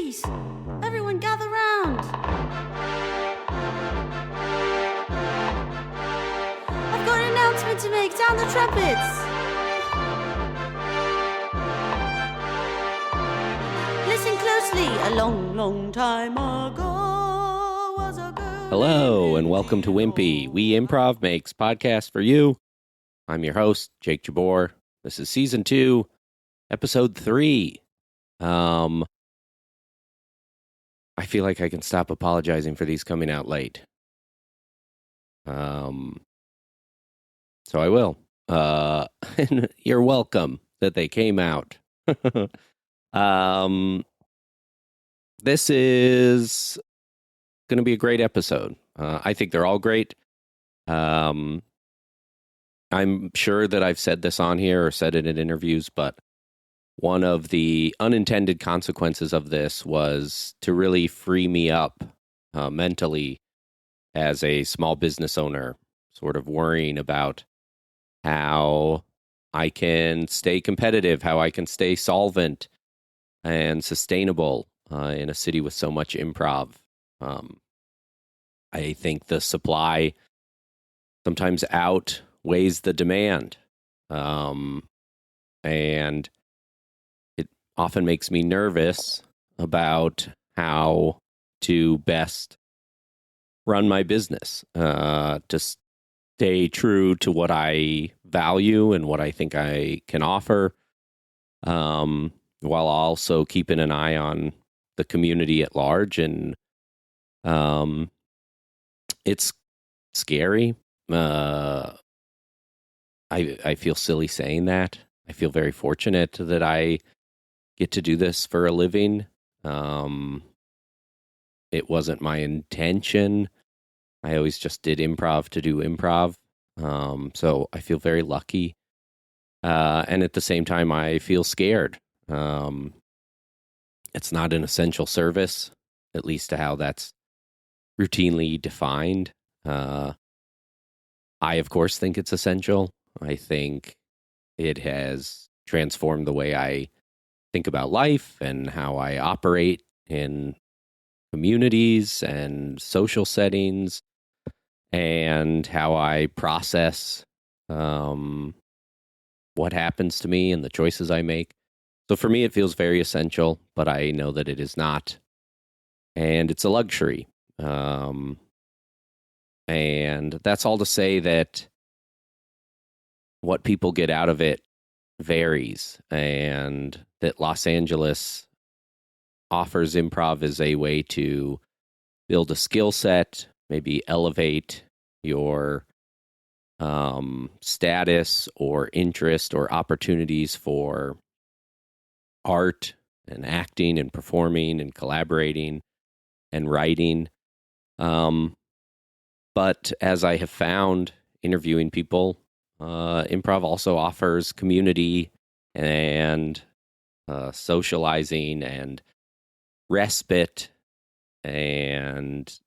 Please, everyone gather round. I've got an announcement to make. Down the trumpets. Listen closely. A long, long time ago was a girl. Hello, and welcome to Wimpy. We Improv makes podcasts for you. I'm your host, Jake Jabor. This is Season 2, Episode 3. I feel like I can stop apologizing for these coming out late. So I will. And you're welcome that they came out. This is going to be a great episode. I think they're all great. I'm sure that I've said this on here or said it in interviews, but one of the unintended consequences of this was to really free me up mentally as a small business owner, sort of worrying about how I can stay competitive, how I can stay solvent and sustainable in a city with so much improv. I think the supply sometimes outweighs the demand. And it often makes me nervous about how to best run my business, to stay true to what I value and what I think I can offer, while also keeping an eye on the community at large. And it's scary. I feel silly saying that. I feel very fortunate that I get to do this for a living. It wasn't my intention. I always just did improv to do improv. So I feel very lucky. And at the same time, I feel scared. It's not an essential service, at least to how that's routinely defined. I, of course, think it's essential. I think it has transformed the way I think about life and how I operate in communities and social settings, and how I process what happens to me and the choices I make. So for me, it feels very essential, but I know that it is not. And it's a luxury. And that's all to say that what people get out of it varies, and that Los Angeles offers improv as a way to build a skill set, maybe elevate your status or interest or opportunities for art and acting and performing and collaborating and writing. But as I have found interviewing people, improv also offers community and socializing and respite and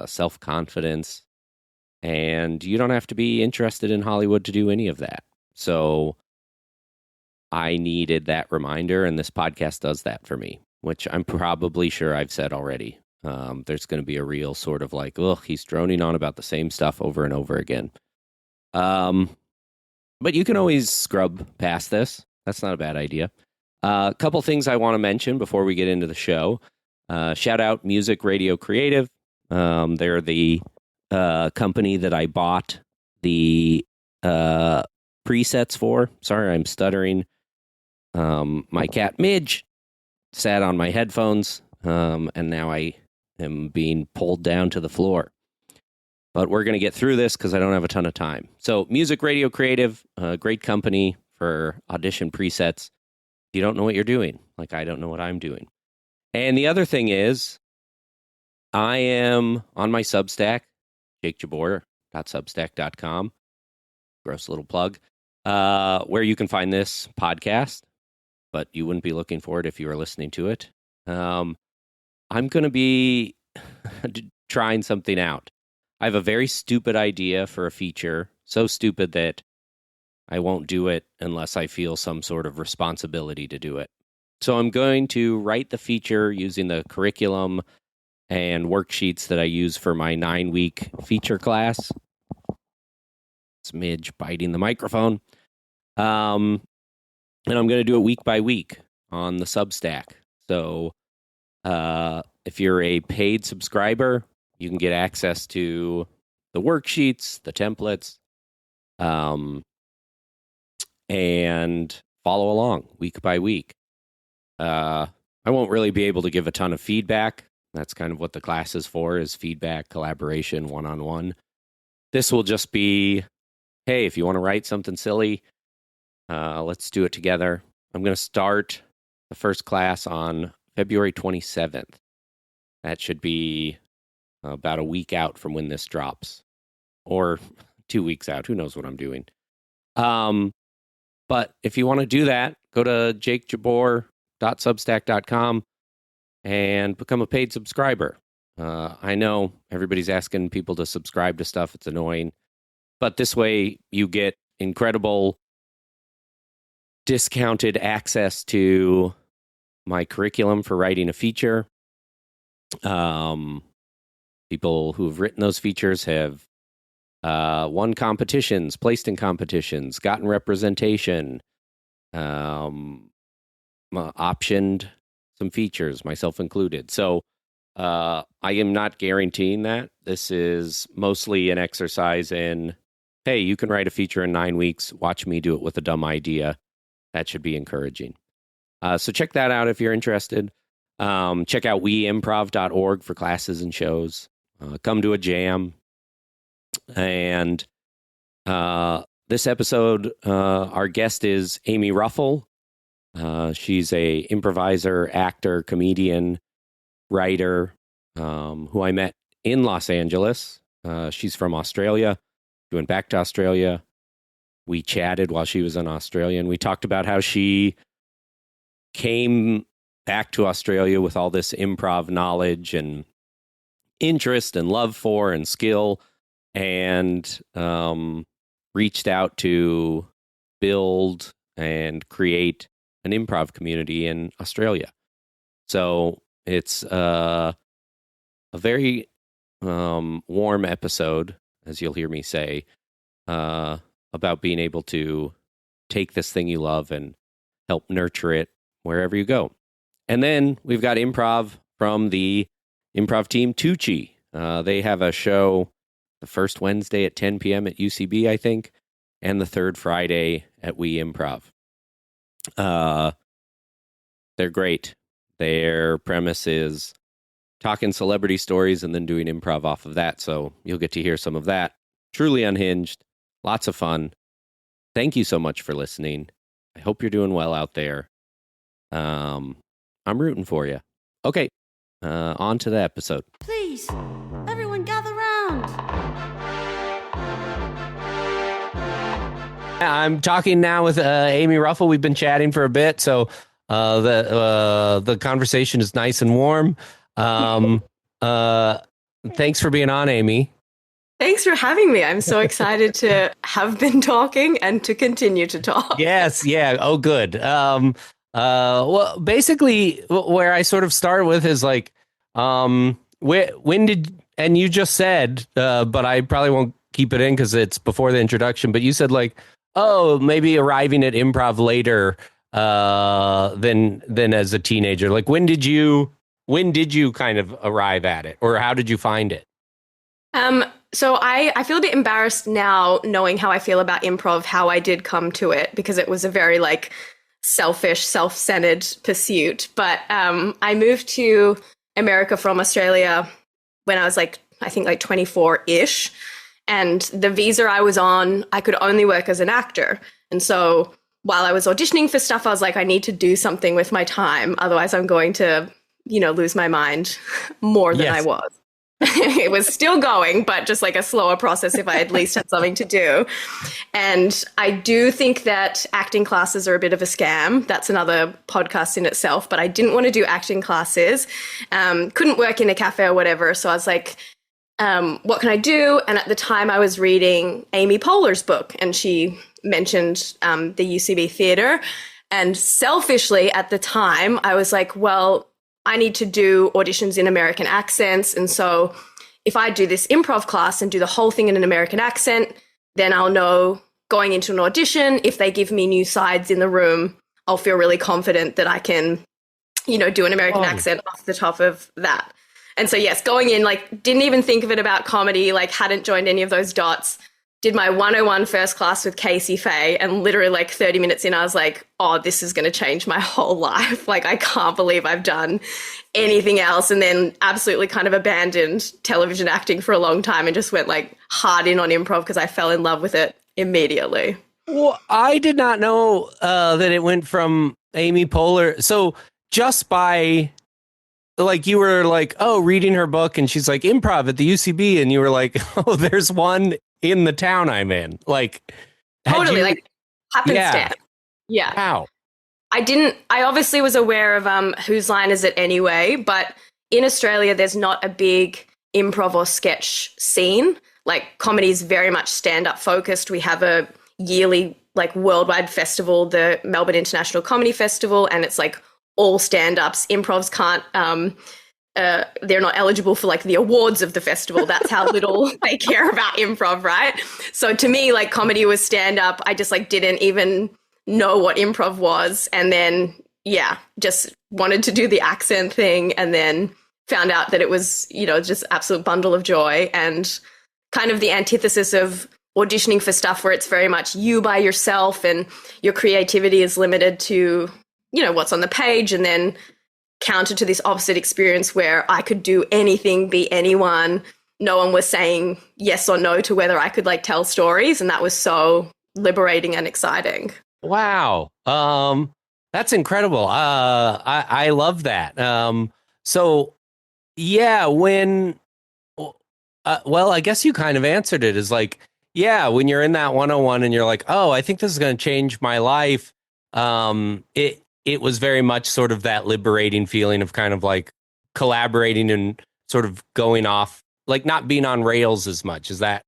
self-confidence. And you don't have to be interested in Hollywood to do any of that. So I needed that reminder, and this podcast does that for me, which I'm probably sure I've said already. There's going to be a real sort of like, he's droning on about the same stuff over and over again. But you can always scrub past this. That's not a bad idea. A couple things I want to mention before we get into the show. Shout out Music Radio Creative. They're the company that I bought the presets for. Sorry, I'm stuttering. My cat Midge sat on my headphones, and now I am being pulled down to the floor. But we're going to get through this because I don't have a ton of time. So Music Radio Creative, a great company for audition presets. You don't know what you're doing, like I don't know what I'm doing. And the other thing is, I am on my Substack, jakejabor.substack.com. Gross little plug. Where you can find this podcast, but you wouldn't be looking for it if you were listening to it. I'm going to be trying something out. I have a very stupid idea for a feature, so stupid that I won't do it unless I feel some sort of responsibility to do it. So I'm going to write the feature using the curriculum and worksheets that I use for my 9-week feature class. Smidge biting the microphone. And I'm going to do it week by week on the Substack. So if you're a paid subscriber, you can get access to the worksheets, the templates, and follow along week by week. I won't really be able to give a ton of feedback. That's kind of what the class is for, is feedback, collaboration, one-on-one. This will just be, hey, if you want to write something silly, let's do it together. I'm going to start the first class on February 27th. That should be about a week out from when this drops, or 2 weeks out. Who knows what I'm doing? But if you want to do that, go to jakejabor.substack.com and become a paid subscriber. I know everybody's asking people to subscribe to stuff. It's annoying. But this way you get incredible discounted access to my curriculum for writing a feature. People who have written those features have won competitions, placed in competitions, gotten representation, optioned some features, myself included. So I am not guaranteeing that. This is mostly an exercise in, hey, you can write a feature in 9 weeks. Watch me do it with a dumb idea. That should be encouraging. So check that out if you're interested. Check out weimprov.org for classes and shows. Come to a jam. And this episode, our guest is Amy Ruffle. She's a improviser, actor, comedian, writer, who I met in Los Angeles. She's from Australia. She went back to Australia. We chatted while she was in Australia, and we talked about how she came back to Australia with all this improv knowledge and interest and love for and skill, and reached out to build and create an improv community in Australia. So it's a very warm episode, as you'll hear me say, about being able to take this thing you love and help nurture it wherever you go. And then we've got improv from the improv team Tucci. They have a show the first Wednesday at 10 p.m. at UCB, I think, and the third Friday at We Improv. They're great. Their premise is talking celebrity stories and then doing improv off of that. So you'll get to hear some of that. Truly unhinged. Lots of fun. Thank you so much for listening. I hope you're doing well out there. I'm rooting for you. Okay, on to the episode. Please, everyone gather round. I'm talking now with Amy Ruffle. We've been chatting for a bit, so the conversation is nice and warm. Thanks for being on, Amy. Thanks for having me. I'm so excited to have been talking and to continue to talk. Yes, yeah. Oh, good. Well, basically, where I sort of start with is like, when did, and you just said, but I probably won't keep it in because it's before the introduction, but you said like, oh, maybe arriving at improv later than as a teenager. Like, when did you kind of arrive at it, or how did you find it? So I feel a bit embarrassed now knowing how I feel about improv, how I did come to it, because it was a very like selfish, self-centered pursuit. But I moved to America from Australia when I was like, I think like 24-ish. And the visa I was on, I could only work as an actor. And so while I was auditioning for stuff, I was like, I need to do something with my time. Otherwise, I'm going to, lose my mind more than I was. It was still going, but just like a slower process if I at least had something to do. And I do think that acting classes are a bit of a scam. That's another podcast in itself, but I didn't want to do acting classes. Couldn't work in a cafe or whatever. So I was like, what can I do? And at the time I was reading Amy Poehler's book, and she mentioned the UCB Theatre. And selfishly at the time, I was like, well, I need to do auditions in American accents. And so if I do this improv class and do the whole thing in an American accent, then I'll know going into an audition, if they give me new sides in the room, I'll feel really confident that I can, do an American accent off the top of that. And so, yes, going in, didn't even think of it about comedy, hadn't joined any of those dots. Did my 101 first class with Casey Faye, and literally 30 minutes in, I was like, oh, this is going to change my whole life. I can't believe I've done anything else. And then absolutely kind of abandoned television acting for a long time and just went hard in on improv because I fell in love with it immediately. Well, I did not know that it went from Amy Poehler. So just by you were reading her book and she's like improv at the UCB, and you were like, oh, there's one in the town I'm in. Totally, happenstance. Yeah. How? I obviously was aware of Whose Line Is It Anyway, but in Australia, there's not a big improv or sketch scene. Comedy is very much stand-up focused. We have a yearly, worldwide festival, the Melbourne International Comedy Festival, and it's all stand-ups. Improvs can't, they're not eligible for the awards of the festival. That's how little they care about improv, right? So to me, comedy was stand-up. I just didn't even know what improv was. And then, just wanted to do the accent thing, and then found out that it was, just absolute bundle of joy, and kind of the antithesis of auditioning for stuff where it's very much you by yourself and your creativity is limited to, what's on the page, and then counter to this opposite experience where I could do anything, be anyone. No one was saying yes or no to whether I could tell stories. And that was so liberating and exciting. Wow. That's incredible. I love that. So yeah, when, I guess you kind of answered it as when you're in that 101 and you're like, oh, I think this is going to change my life. It was very much sort of that liberating feeling of kind of collaborating and sort of going off, not being on rails as much. Is that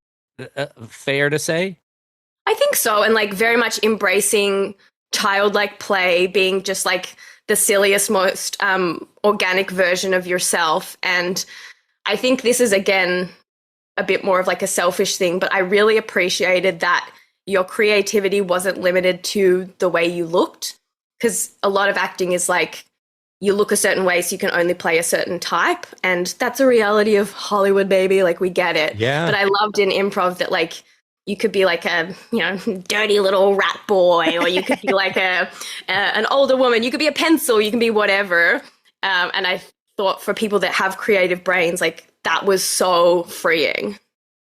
fair to say? I think so. And very much embracing childlike play, being just the silliest, most organic version of yourself. And I think this is, again, a bit more of a selfish thing, but I really appreciated that your creativity wasn't limited to the way you looked. Because a lot of acting is you look a certain way, so you can only play a certain type. And that's a reality of Hollywood, baby. We get it. Yeah. But I loved in improv that you could be a, dirty little rat boy, or you could be an older woman. You could be a pencil. You can be whatever. And I thought for people that have creative brains, that was so freeing.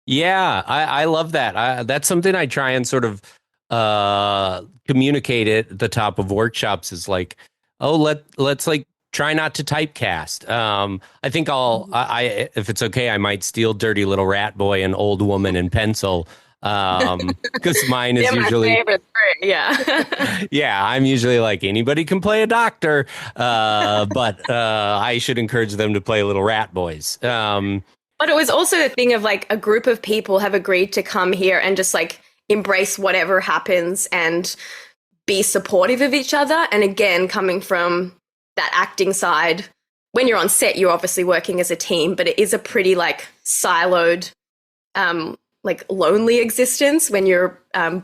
Yeah, I love that. That's something I try and sort of communicate at the top of workshops is let's try not to typecast. I think I if it's okay, I might steal dirty little rat boy and old woman and pencil. Because mine is usually my favorite three, yeah. Yeah, I'm usually anybody can play a doctor, but I should encourage them to play little rat boys. But it was also the thing of a group of people have agreed to come here and just embrace whatever happens and be supportive of each other. And again, coming from that acting side, when you're on set, you're obviously working as a team, but it is a pretty siloed, lonely existence when you're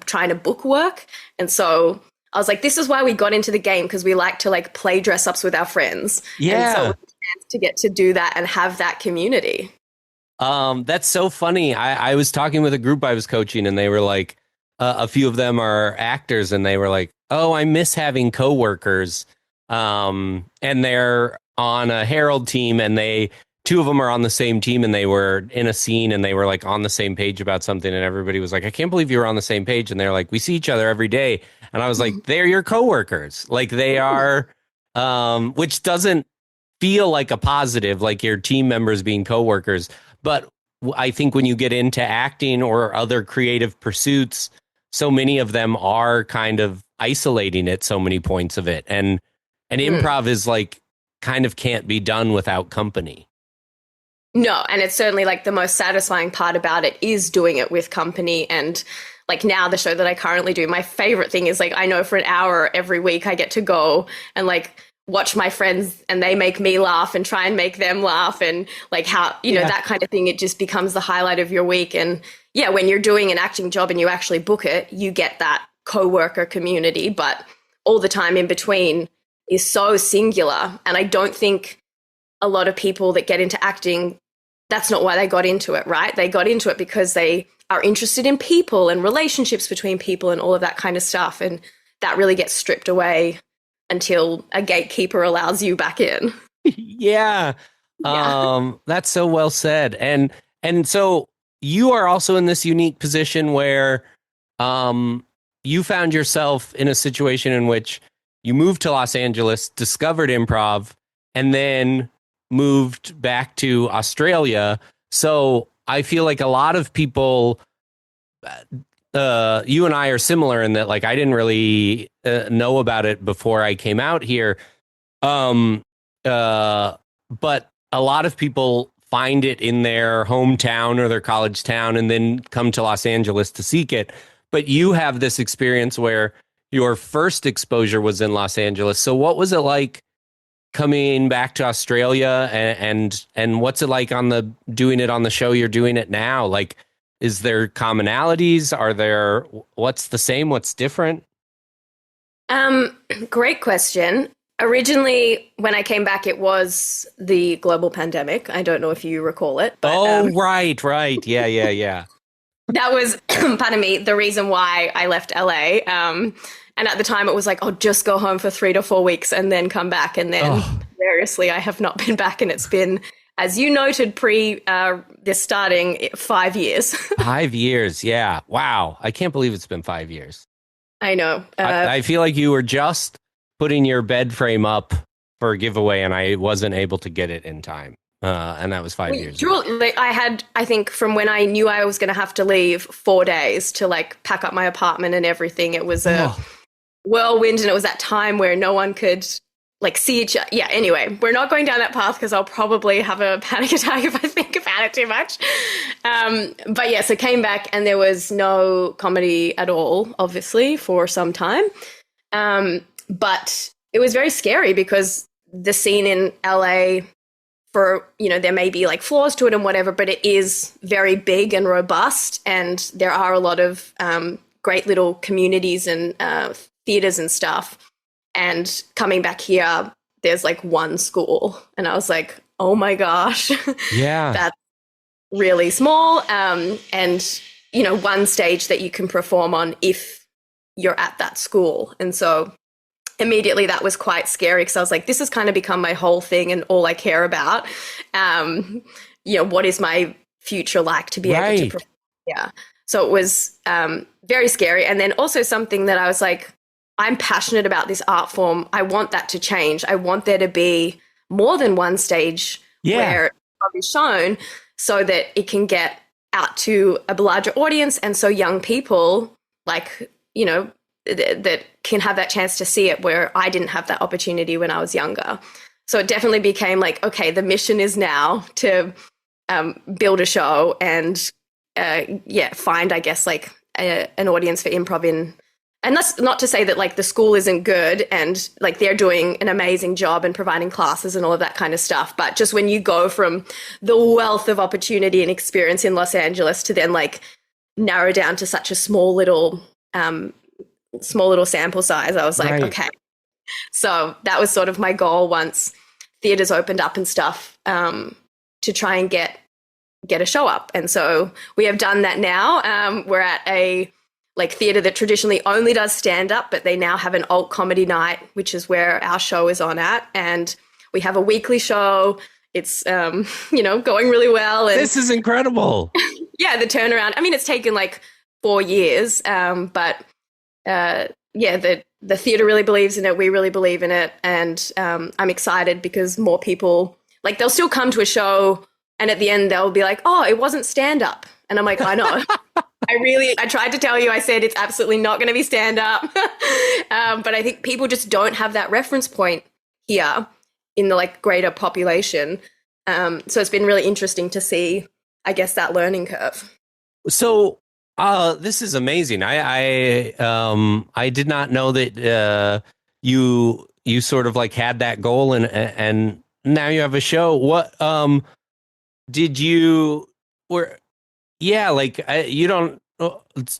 trying to book work. And so I was this is why we got into the game, because we like to play dress ups with our friends. Yeah. And so it was a chance to get to do that and have that community. That's so funny. I was talking with a group I was coaching, and they were a few of them are actors, and they were oh, I miss having coworkers. And they're on a Herald team, and two of them are on the same team, and they were in a scene, and they were on the same page about something, and everybody was I can't believe you were on the same page. And they're we see each other every day. And I was they're your coworkers. They are, which doesn't feel like a positive, your team members being coworkers. But I think when you get into acting or other creative pursuits, so many of them are kind of isolating at so many points of it. And improv is kind of can't be done without company. No, and it's certainly the most satisfying part about it is doing it with company. And like now the show that I currently do, my favorite thing is like, I know for an hour every week I get to go and like watch my friends and they make me laugh and try and make them laugh, and like how, you know, that kind of thing, it just becomes the highlight of your week. And yeah, when you're doing an acting job and you actually book it, you get that co-worker community, but all the time in between is so singular. And I don't think a lot of people that get into acting, that's not why they got into it, right? They got into it because they are interested in people and relationships between people and all of that kind of stuff. And that really gets stripped away until a gatekeeper allows you back in. Yeah. That's so well said. And so you are also in this unique position where you found yourself in a situation in which you moved to Los Angeles, discovered improv, and then moved back to Australia. So I feel like a lot of people, you and I are similar in that, like, I didn't really know about it before I came out here. But a lot of people find it in their hometown or their college town and then come to Los Angeles to seek it. But you have this experience where your first exposure was in Los Angeles. So what was it like coming back to Australia, and what's it like doing it on the show you're doing it now? Like, is there commonalities? What's the same? What's different? Great question. Originally, when I came back, it was the global pandemic. I don't know if you recall it. But, right. Yeah. That was, pardon me, the reason why I left LA. And at the time it was like, oh, just go home for 3 to 4 weeks and then come back. And then variously, I have not been back. And it's been, as you noted, this starting 5 years. 5 years. Yeah. Wow. I can't believe it's been 5 years. I know. I feel like you were just putting your bed frame up for a giveaway and I wasn't able to get it in time. And that was 5 years ago. I had, I think from when I knew I was going to have to leave, 4 days to like pack up my apartment and everything. It was a whirlwind, and it was that time where no one could like see each other. Yeah, anyway, we're not going down that path because I'll probably have a panic attack if I think about it too much. But yeah, so came back and there was no comedy at all, obviously, for some time. But it was very scary because the scene in LA, there may be like flaws to it and whatever, but it is very big and robust, and there are a lot of great little communities and theaters and stuff. And coming back here, there's like one school, and I was like, oh my gosh, yeah, that's really small. And one stage that you can perform on if you're at that school. And so immediately that was quite scary, because I was like, this has kind of become my whole thing and all I care about. What is my future like to be able to perform? Yeah. So it was very scary. And then also something that I was like, I'm passionate about this art form. I want that to change. I want there to be more than one stage where it's shown, so that it can get out to a larger audience. And so young people, like, that can have that chance to see it, where I didn't have that opportunity when I was younger. So it definitely became like, okay, the mission is now to build a show and find, I guess, like an audience for improv in. And that's not to say that like the school isn't good and like they're doing an amazing job and providing classes and all of that kind of stuff. But just when you go from the wealth of opportunity and experience in Los Angeles to then like narrow down to such a small little sample size, I was like, okay. So that was sort of my goal once theaters opened up and stuff, to try and get a show up. And so we have done that now. We're at a theater that traditionally only does stand-up, but they now have an alt comedy night, which is where our show is on at. And we have a weekly show. It's, going really well. And this is incredible. Yeah, the turnaround. I mean, it's taken like 4 years, but the theater really believes in it. We really believe in it. And I'm excited because more people, like, they'll still come to a show and at the end they'll be like, oh, it wasn't stand-up. And I'm like, I know. I tried to tell you, I said it's absolutely not going to be stand-up. But I think people just don't have that reference point here in the greater population. So it's been really interesting to see, I guess, that learning curve. So This is amazing. I did not know that you sort of like had that goal, and now you have a show. What did you were yeah, like you don't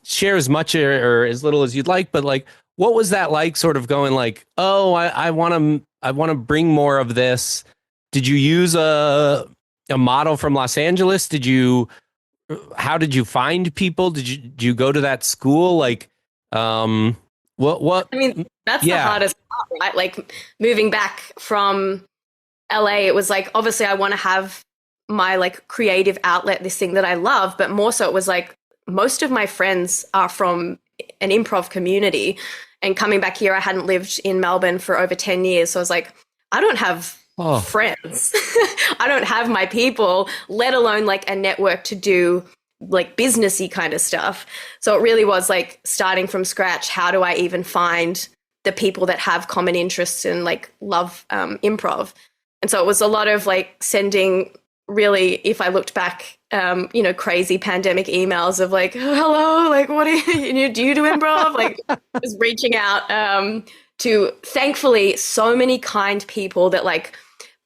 share as much or as little as you'd like, but like what was that like, sort of going like, oh, I want to bring more of this. Did you use a model from Los Angeles? How did you find people? Did you go to that school? Like, what? I mean, that's the Yeah. hardest part, right? Like moving back from LA, it was like, obviously I want to have my like creative outlet, this thing that I love, but more so it was like most of my friends are from an improv community. And coming back here, I hadn't lived in Melbourne for over 10 years. So I was like, I don't have friends. I don't have my people, let alone like a network to do like businessy kind of stuff. So it really was like starting from scratch. How do I even find the people that have common interests and like love improv? And so it was a lot of like sending, really, if I looked back, crazy pandemic emails of like, oh, hello, like, what do you do improv? Like, just reaching out to, thankfully, so many kind people that like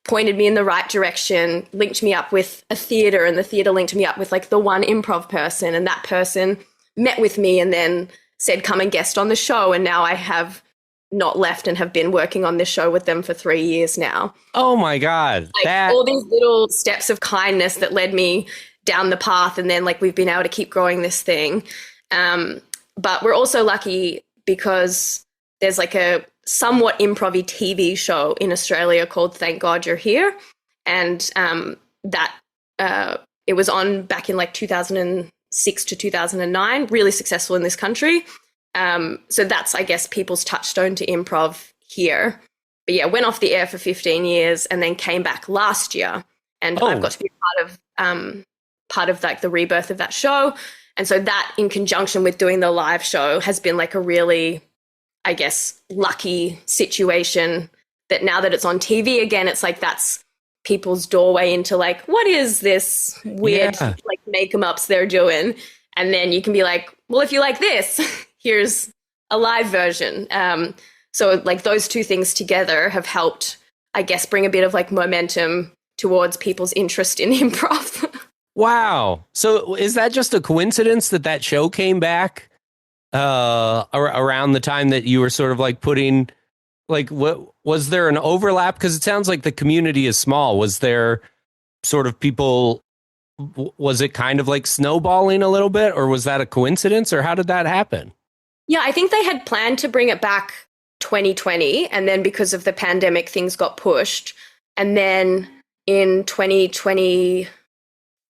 pointed me in the right direction, linked me up with a theater, and the theater linked me up with like the one improv person, and that person met with me and then said, come and guest on the show. And now I have not left and have been working on this show with them for 3 years now. Oh my God. Like all these little steps of kindness that led me down the path. And then like we've been able to keep growing this thing. But we're also lucky because there's like a somewhat improv-y TV show in Australia called Thank God You're Here. And that it was on back in like 2006 to 2009, really successful in this country. So that's, I guess, people's touchstone to improv here. But yeah, went off the air for 15 years and then came back last year. And I've got to be part of like the rebirth of that show. And so that, in conjunction with doing the live show, has been like a really, I guess, lucky situation that now that it's on TV again, it's like that's people's doorway into like, what is this weird like make 'em ups they're doing? And then you can be like, well, if you like this, here's a live version. So like those two things together have helped, I guess, bring a bit of like momentum towards people's interest in improv. Wow. So is that just a coincidence that show came back around the time that you were sort of like putting, like, what was there an overlap? Because it sounds like the community is small. Was there sort of people, was it kind of like snowballing a little bit, or was that a coincidence, or how did that happen? Yeah, I think they had planned to bring it back 2020, and then because of the pandemic, things got pushed. And then in 2023,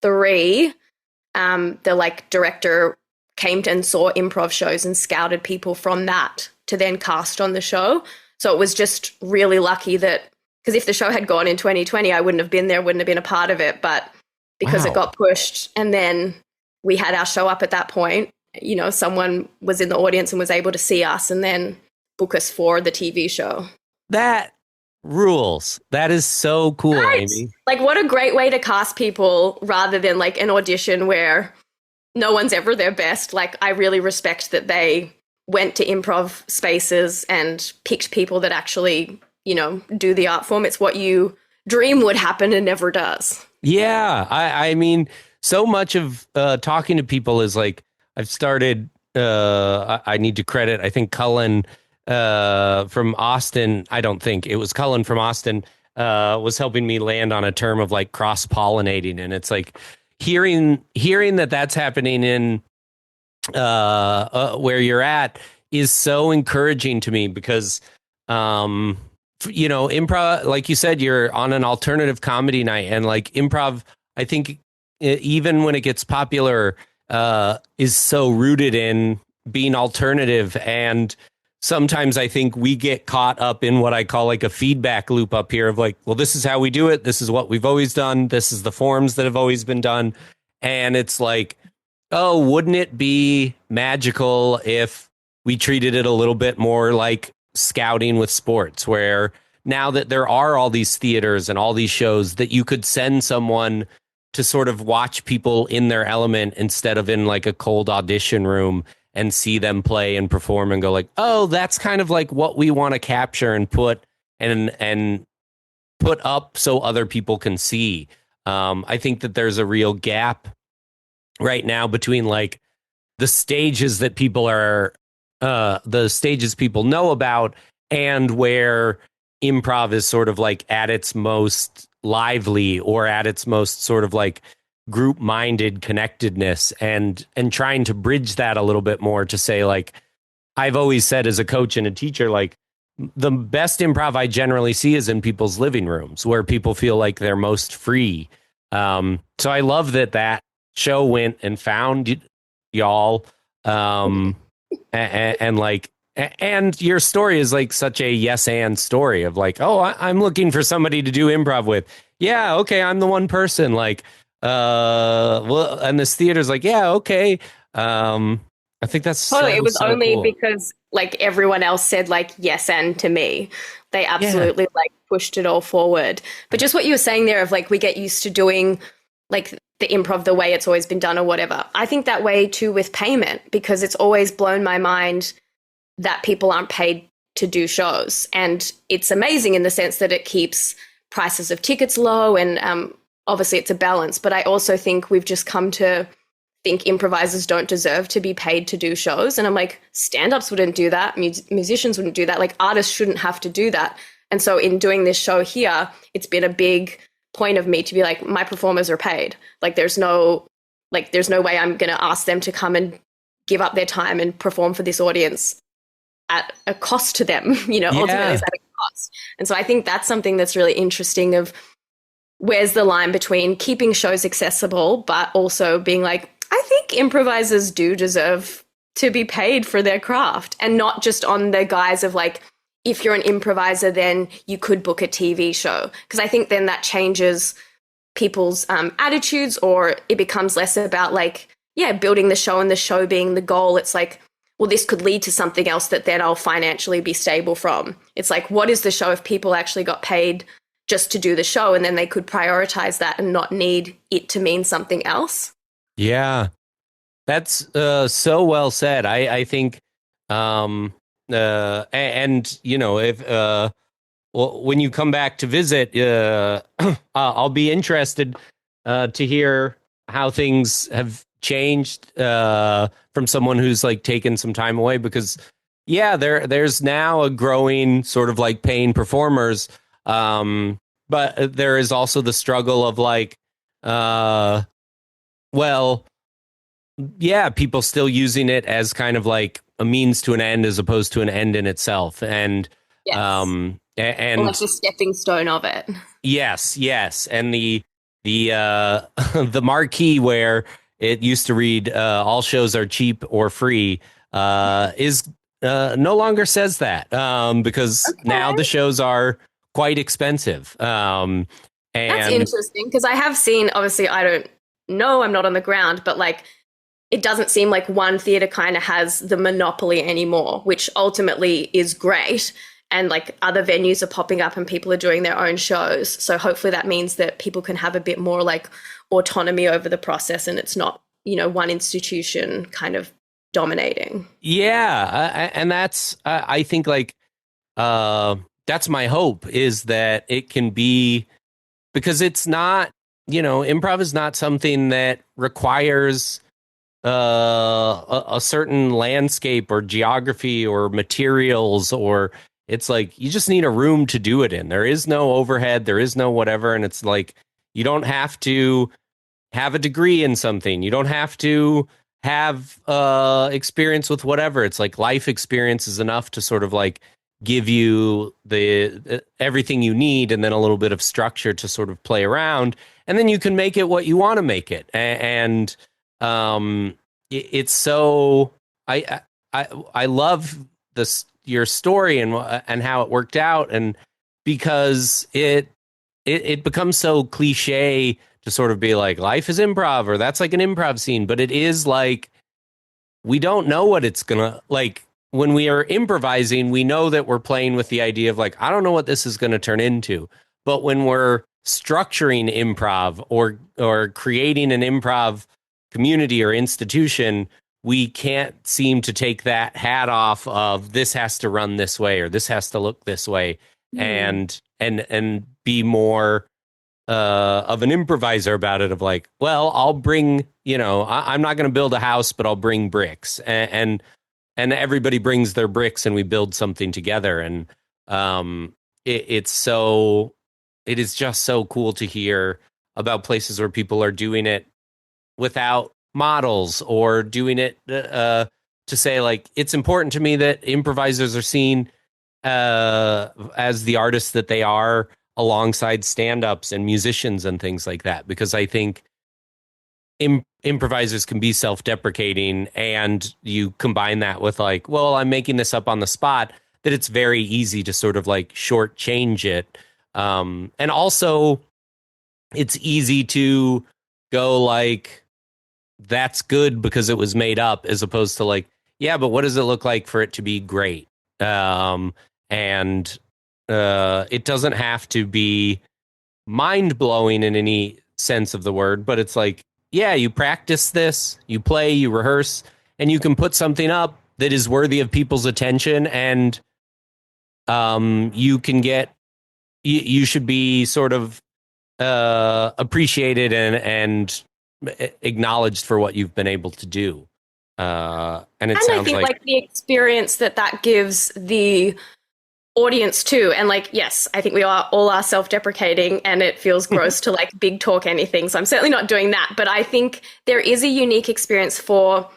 the like director came and saw improv shows and scouted people from that to then cast on the show. So it was just really lucky that, because if the show had gone in 2020, I wouldn't have been there, wouldn't have been a part of it. But because it got pushed, and then we had our show up at that point, you know, someone was in the audience and was able to see us and then book us for the TV show. That rules. That is so cool, right? Amy. Like, what a great way to cast people rather than like an audition where no one's ever their best. Like, I really respect that they went to improv spaces and picked people that actually, you know, do the art form. It's what you dream would happen and never does. Yeah. I mean, so much of talking to people is like, I've started, I need to credit, I think Cullen from Austin, I don't think, it was Cullen from Austin, was helping me land on a term of like cross-pollinating. And it's like hearing that that's happening in where you're at is so encouraging to me, because, you know, improv, like you said, you're on an alternative comedy night, and like improv, I think even when it gets popular, is so rooted in being alternative. And sometimes I think we get caught up in what I call like a feedback loop up here of like, well, this is how we do it. This is what we've always done. This is the forms that have always been done. And it's like, oh, wouldn't it be magical if we treated it a little bit more like scouting with sports, where now that there are all these theaters and all these shows that you could send someone to sort of watch people in their element instead of in like a cold audition room and see them play and perform and go like, oh, that's kind of like what we want to capture and put up so other people can see. I think that there's a real gap right now between like the stages that people are the stages people know about and where improv is sort of like at its most lively or at its most sort of like group-minded connectedness, and trying to bridge that a little bit more to say, like, I've always said as a coach and a teacher, like, the best improv I generally see is in people's living rooms where people feel like they're most free. So I love that show went and found y'all. And your story is like such a yes and story of like, oh, I'm looking for somebody to do improv with. Yeah, okay, I'm the one person. Like, well, and this theater's like, yeah, okay. I think that's totally. It was so only cool. because like everyone else said like yes and to me. They absolutely like pushed it all forward. But just what you were saying there of like we get used to doing like the improv the way it's always been done or whatever. I think that way too with payment, because it's always blown my mind that people aren't paid to do shows. And it's amazing in the sense that it keeps prices of tickets low and obviously it's a balance. But I also think we've just come to think improvisers don't deserve to be paid to do shows. And I'm like, stand-ups wouldn't do that. Musicians wouldn't do that. Like artists shouldn't have to do that. And so in doing this show here, it's been a big point of me to be like, my performers are paid. Like there's no way I'm going to ask them to come and give up their time and perform for this audience at a cost to them, ultimately it's at a cost. And so I think that's something that's really interesting of where's the line between keeping shows accessible, but also being like, I think improvisers do deserve to be paid for their craft, and not just on the guise of like, if you're an improviser, then you could book a TV show. Because I think then that changes people's attitudes, or it becomes less about like, building the show and the show being the goal. It's like, well, this could lead to something else that then I'll financially be stable from. It's like, what is the show if people actually got paid just to do the show, and then they could prioritize that and not need it to mean something else? Yeah, that's so well said. I think, if when you come back to visit, I'll be interested to hear how things have changed from someone who's like taken some time away, because there's now a growing sort of like paying performers, but there is also the struggle of like people still using it as kind of like a means to an end as opposed to an end in itself, and and like the stepping stone of it. Yes, and the the marquee where it used to read all shows are cheap or free is no longer says that, because now the shows are quite expensive. And that's interesting, because I have seen, obviously I don't know, I'm not on the ground, but like it doesn't seem like one theater kind of has the monopoly anymore, which ultimately is great. And like other venues are popping up and people are doing their own shows. So hopefully that means that people can have a bit more like autonomy over the process, and it's not, one institution kind of dominating. Yeah. And that's, I think like, that's my hope, is that it can be, because it's not, improv is not something that requires a certain landscape or geography or materials, or it's like you just need a room to do it in. There is no overhead, there is no whatever, and it's like you don't have to have a degree in something, you don't have to have experience with whatever. It's like life experience is enough to sort of like give you the everything you need, and then a little bit of structure to sort of play around, and then you can make it what you want to make it. And it's so I love this, your story and how it worked out, and because it becomes so cliche to sort of be like life is improv, or that's like an improv scene, but it is like we don't know what it's gonna like. When we are improvising, we know that we're playing with the idea of like, I don't know what this is going to turn into. But when we're structuring improv or creating an improv community or institution, we can't seem to take that hat off of this has to run this way or this has to look this way, and be more of an improviser about it. Of like, well, I'll bring, I'm not going to build a house, but I'll bring bricks, and everybody brings their bricks, and we build something together. And it is just so cool to hear about places where people are doing it without models, or doing it to say, like, it's important to me that improvisers are seen as the artists that they are, alongside stand-ups and musicians and things like that, because I think improvisers can be self-deprecating, and you combine that with like, well, I'm making this up on the spot, that it's very easy to sort of like shortchange it. And also it's easy to go like, that's good because it was made up, as opposed to like, yeah, but what does it look like for it to be great? And it doesn't have to be mind-blowing in any sense of the word, but it's like, yeah, you practice this, you play, you rehearse, and you can put something up that is worthy of people's attention, and you can get, you should be sort of appreciated and acknowledged for what you've been able to do. And sounds I think like the experience that gives the audience too. And like, yes, I think we all are self-deprecating, and it feels gross to like big talk anything. So I'm certainly not doing that. But I think there is a unique experience for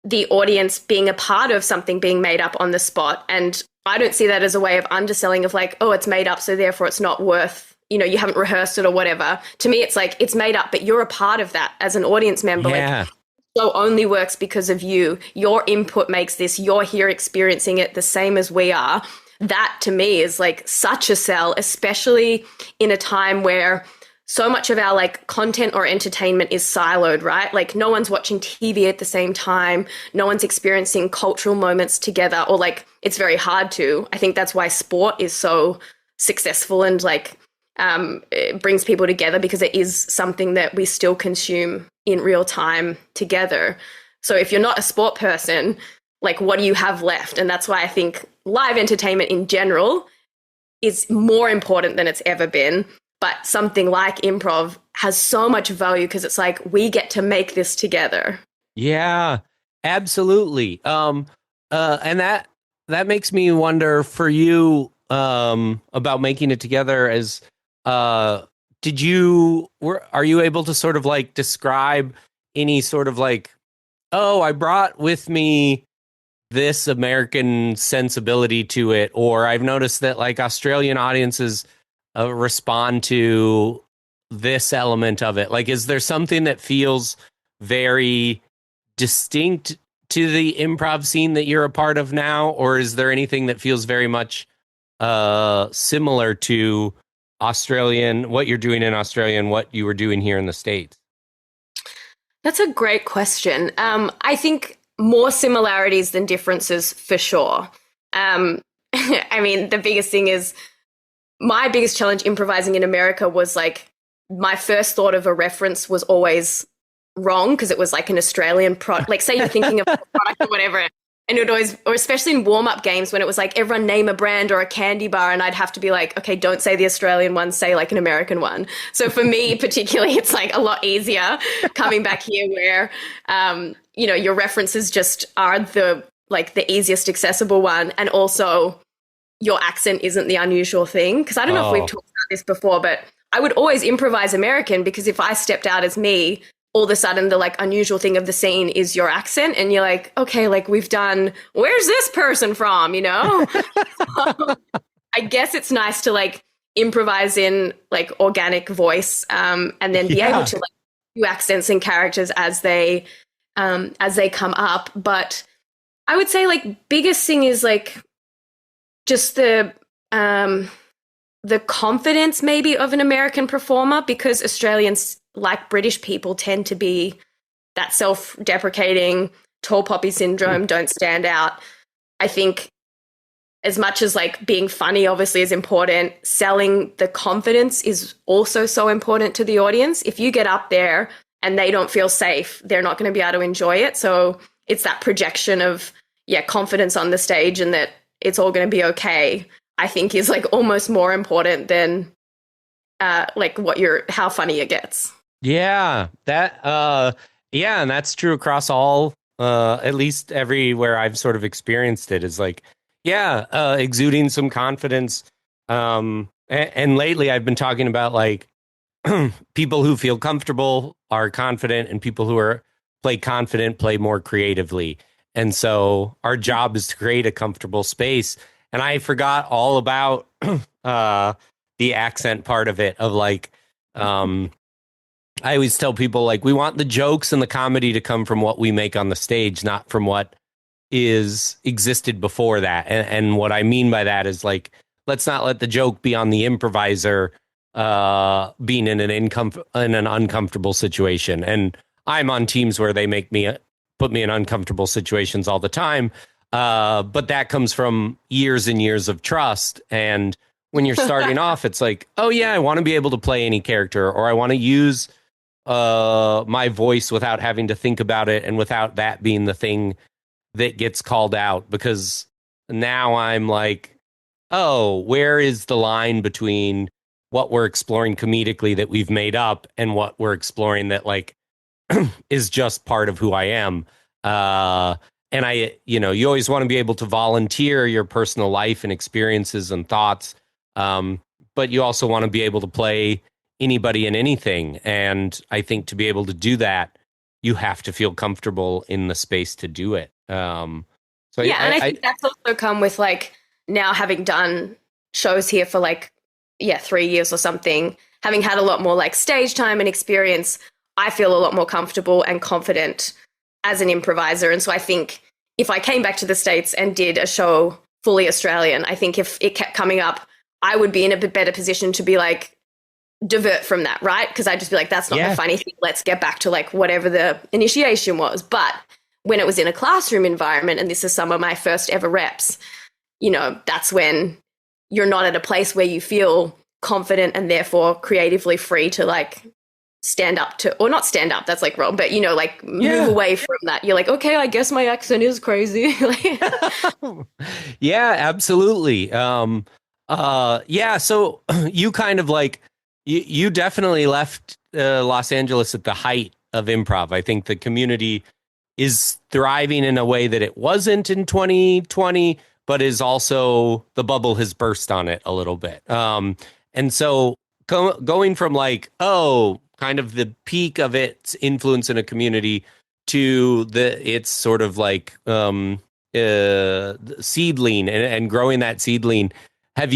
the audience being a part of something being made up on the spot. And I don't see that as a way of underselling of like, oh, it's made up, so therefore it's not worth, you haven't rehearsed it or whatever. To me, it's like, it's made up, but you're a part of that as an audience member. Yeah. Like, show only works because of you. Your input makes this. You're here experiencing it the same as we are. That to me is like such a sell, especially in a time where so much of our like content or entertainment is siloed, right? Like no one's watching TV at the same time. No one's experiencing cultural moments together, or like it's very hard to. I think that's why sport is so successful and like it brings people together, because it is something that we still consume in real time together. So if you're not a sport person, like what do you have left? And that's why I think live entertainment in general is more important than it's ever been. But something like improv has so much value because it's like, we get to make this together. Yeah, absolutely. And that makes me wonder for you about making it together. As are you able to sort of like describe any sort of like, oh, I brought with me this American sensibility to it, or I've noticed that like Australian audiences respond to this element of it? Like, is there something that feels very distinct to the improv scene that you're a part of now, or is there anything that feels very much similar to what you're doing in Australia and what you were doing here in the States? That's a great question. I think more similarities than differences for sure. I mean, the biggest thing is, my biggest challenge improvising in America was like, my first thought of a reference was always wrong, because it was like an Australian product. Like, say you're thinking of a product or whatever, and it would always, or especially in warm-up games when it was like everyone name a brand or a candy bar, and I'd have to be like, okay, don't say the Australian one, say like an American one. So for me particularly, it's like a lot easier coming back here where, your references just are the easiest accessible one, and also your accent isn't the unusual thing. Because I don't know if we've talked about this before, but I would always improvise American, because if I stepped out as me, all of a sudden the like unusual thing of the scene is your accent, and you're like, okay, like we've done, where's this person from, So I guess it's nice to like improvise in like organic voice, and then be able to like do accents and characters as they come up. But I would say like biggest thing is like just the confidence maybe of an American performer, because Australians, like British people, tend to be that self-deprecating, tall poppy syndrome, don't stand out. I think as much as like being funny obviously is important, selling the confidence is also so important to the audience. If you get up there and they don't feel safe, they're not going to be able to enjoy it. So it's that projection of, confidence on the stage and that it's all going to be okay, I think is like almost more important than like how funny it gets. Yeah, and that's true across all, at least everywhere I've sort of experienced it is like, exuding some confidence. And lately I've been talking about like people who feel comfortable are confident, and people who play confident play more creatively. And so our job is to create a comfortable space. And I forgot all about the accent part of it, of like, I always tell people like, we want the jokes and the comedy to come from what we make on the stage, not from what is existed before that. And what I mean by that is like, let's not let the joke be on the improviser being in an uncomfortable situation. And I'm on teams where they put me in uncomfortable situations all the time. But that comes from years and years of trust. And when you're starting off, it's like, oh yeah, I want to be able to play any character, or I want to use my voice without having to think about it, and without that being the thing that gets called out. Because now I'm like, oh, where is the line between what we're exploring comedically that we've made up and what we're exploring that like is just part of who I am. And you always want to be able to volunteer your personal life and experiences and thoughts. But you also want to be able to play anybody and anything. And I think to be able to do that, you have to feel comfortable in the space to do it. And I think that's also come with like now having done shows here for like, 3 years or something, having had a lot more like stage time and experience, I feel a lot more comfortable and confident as an improviser. And so I think if I came back to the States and did a show fully Australian, I think if it kept coming up, I would be in a bit better position to be like, divert from that, right? Because I'd just be like, that's not the funny thing. Let's get back to like whatever the initiation was. But when it was in a classroom environment, and this is some of my first ever reps, that's when you're not at a place where you feel confident and therefore creatively free to like stand up to, or not stand up, that's like wrong, but move away from that. You're like, okay, I guess my accent is crazy. Yeah, absolutely. So you kind of like, you definitely left Los Angeles at the height of improv. I think the community is thriving in a way that it wasn't in 2020, but is also, the bubble has burst on it a little bit. And so going from like, kind of the peak of its influence in a community to its sort of like seedling and growing that seedling, did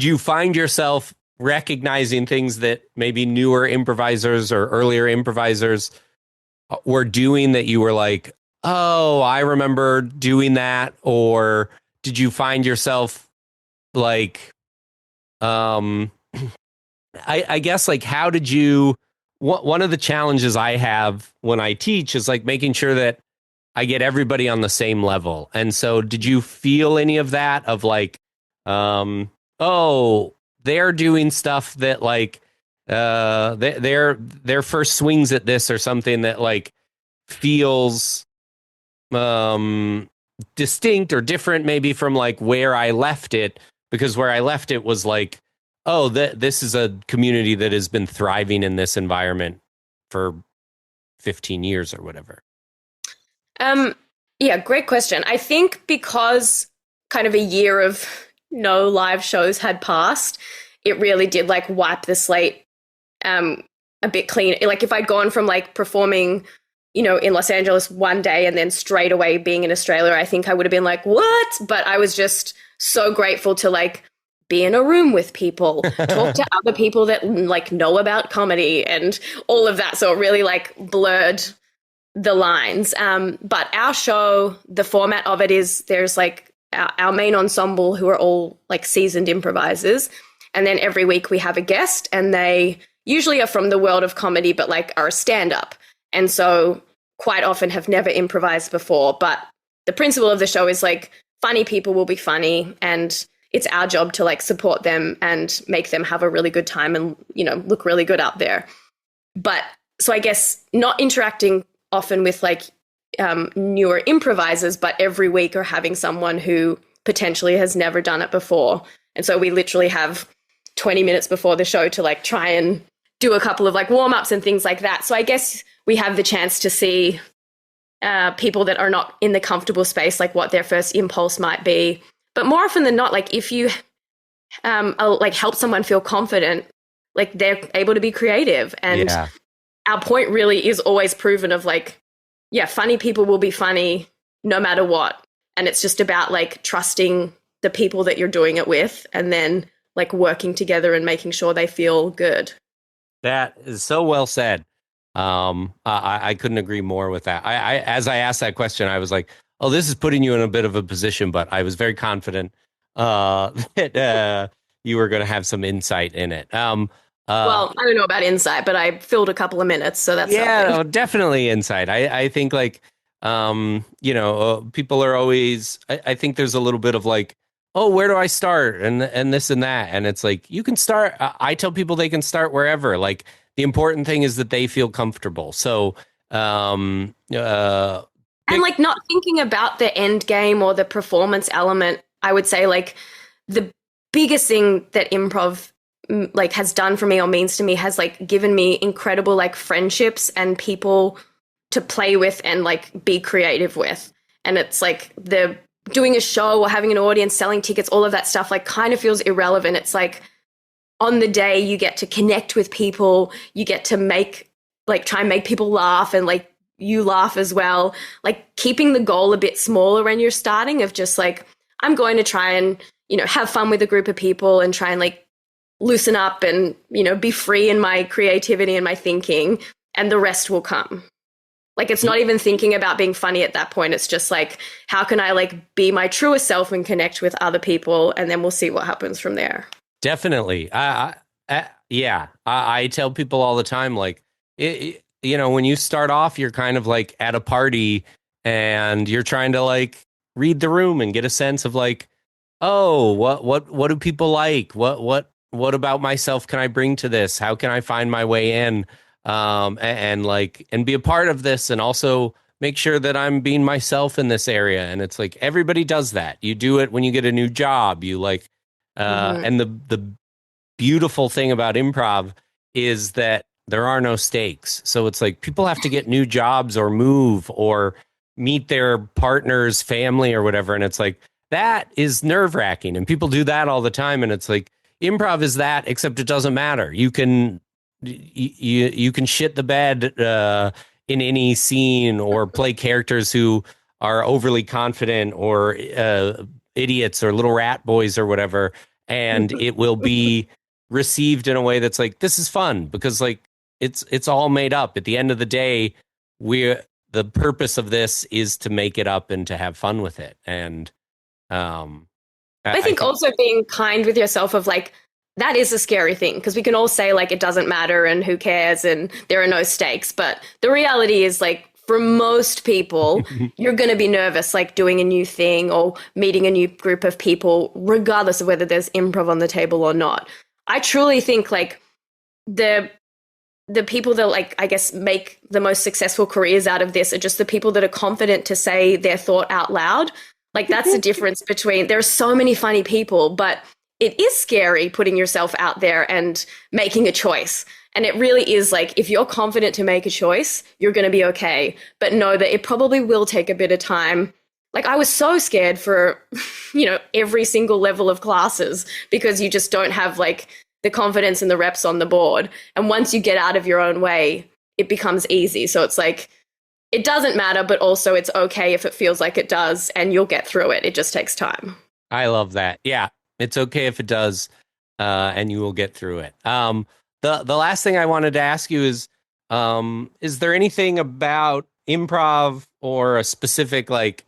you find yourself recognizing things that maybe newer improvisers or earlier improvisers were doing that you were like, oh, I remember doing that? Or did you find yourself like, I guess like, how did you, one of the challenges I have when I teach is like making sure that I get everybody on the same level. And so did you feel any of that of like, they're doing stuff that like, their first swings at this or something that like feels distinct or different maybe from like where I left it, because where I left it was like, this is a community that has been thriving in this environment for 15 years or whatever. Great question. I think because kind of a year of no live shows had passed, it really did like wipe the slate a bit clean. Like if I'd gone from like performing, in Los Angeles one day and then straight away being in Australia, I think I would have been like, what? But I was just so grateful to like be in a room with people, talk to other people that like know about comedy and all of that. So it really like blurred the lines. But our show, the format of it is there's like our main ensemble who are all like seasoned improvisers. And then every week we have a guest, and they usually are from the world of comedy, but like are a stand-up. And so quite often have never improvised before. But the principle of the show is like funny people will be funny, and it's our job to like support them and make them have a really good time and, you know, look really good out there. But so I guess not interacting often with like newer improvisers, but every week are having someone who potentially has never done it before. And so we literally have 20 minutes before the show to like try and do a couple of like warm-ups and things like that. So I guess we have the chance to see people that are not in the comfortable space, like what their first impulse might be. But more often than not, like if you like help someone feel confident, like they're able to be creative. And our point really is always proven of like, yeah, funny people will be funny no matter what. And it's just about like trusting the people that you're doing it with and then like working together and making sure they feel good. That is so well said. I couldn't agree more with that. I as I asked that question, I was like, oh, this is putting you in a bit of a position, but I was very confident that you were going to have some insight in it. Well, I don't know about insight, but I filled a couple of minutes, so that's something. Definitely insight. I think like, you know, people are always, I think there's a little bit of like, oh, where do I start? And this and that. And it's like, you can start. I tell people they can start wherever. Like the important thing is that they feel comfortable. So, and like not thinking about the end game or the performance element, I would say like the biggest thing that improv like has done for me or means to me has like given me incredible like friendships and people to play with and like be creative with. And it's like the doing a show or having an audience, selling tickets, all of that stuff like kind of feels irrelevant. It's like on the day you get to connect with people, you get to make like try and make people laugh and like you laugh as well. Like keeping the goal a bit smaller when you're starting of just like, I'm going to try and, you know, have fun with a group of people and try and like loosen up and, you know, be free in my creativity and my thinking, and the rest will come. Like, it's not even thinking about being funny at that point. It's just like, how can I like be my truest self and connect with other people? And then we'll see what happens from there. Definitely. I tell people all the time, like, you know, when you start off, you're kind of like at a party and you're trying to like read the room and get a sense of like, oh, what do people like? What about myself can I bring to this? How can I find my way in? And be a part of this, and also make sure that I'm being myself in this area. And it's like, everybody does that. You do it when you get a new job, you like, and the beautiful thing about improv is that there are no stakes. So it's like people have to get new jobs or move or meet their partner's family or whatever. And it's like, that is nerve wracking. And people do that all the time. And it's like, improv is that, except it doesn't matter. You can shit the bed in any scene or play characters who are overly confident or idiots or little rat boys or whatever, and it will be received in a way that's like, this is fun, because like it's all made up. At the end of the day, the purpose of this is to make it up and to have fun with it. And I think also being kind with yourself of like, that is a scary thing, because we can all say like it doesn't matter and who cares and there are no stakes. But the reality is like for most people, you're going to be nervous like doing a new thing or meeting a new group of people, regardless of whether there's improv on the table or not. I truly think like the people that like, I guess, make the most successful careers out of this are just the people that are confident to say their thought out loud. Like that's the difference between, there are so many funny people, but it is scary putting yourself out there and making a choice. And it really is like, if you're confident to make a choice, you're going to be okay. But know that it probably will take a bit of time. Like I was so scared for, you know, every single level of classes, because you just don't have like the confidence and the reps on the board. And once you get out of your own way, it becomes easy. So it's like, it doesn't matter, but also it's okay if it feels like it does, and you'll get through it. It just takes time. I love that. Yeah. It's okay if it does, and you will get through it. The last thing I wanted to ask you is there anything about improv or a specific like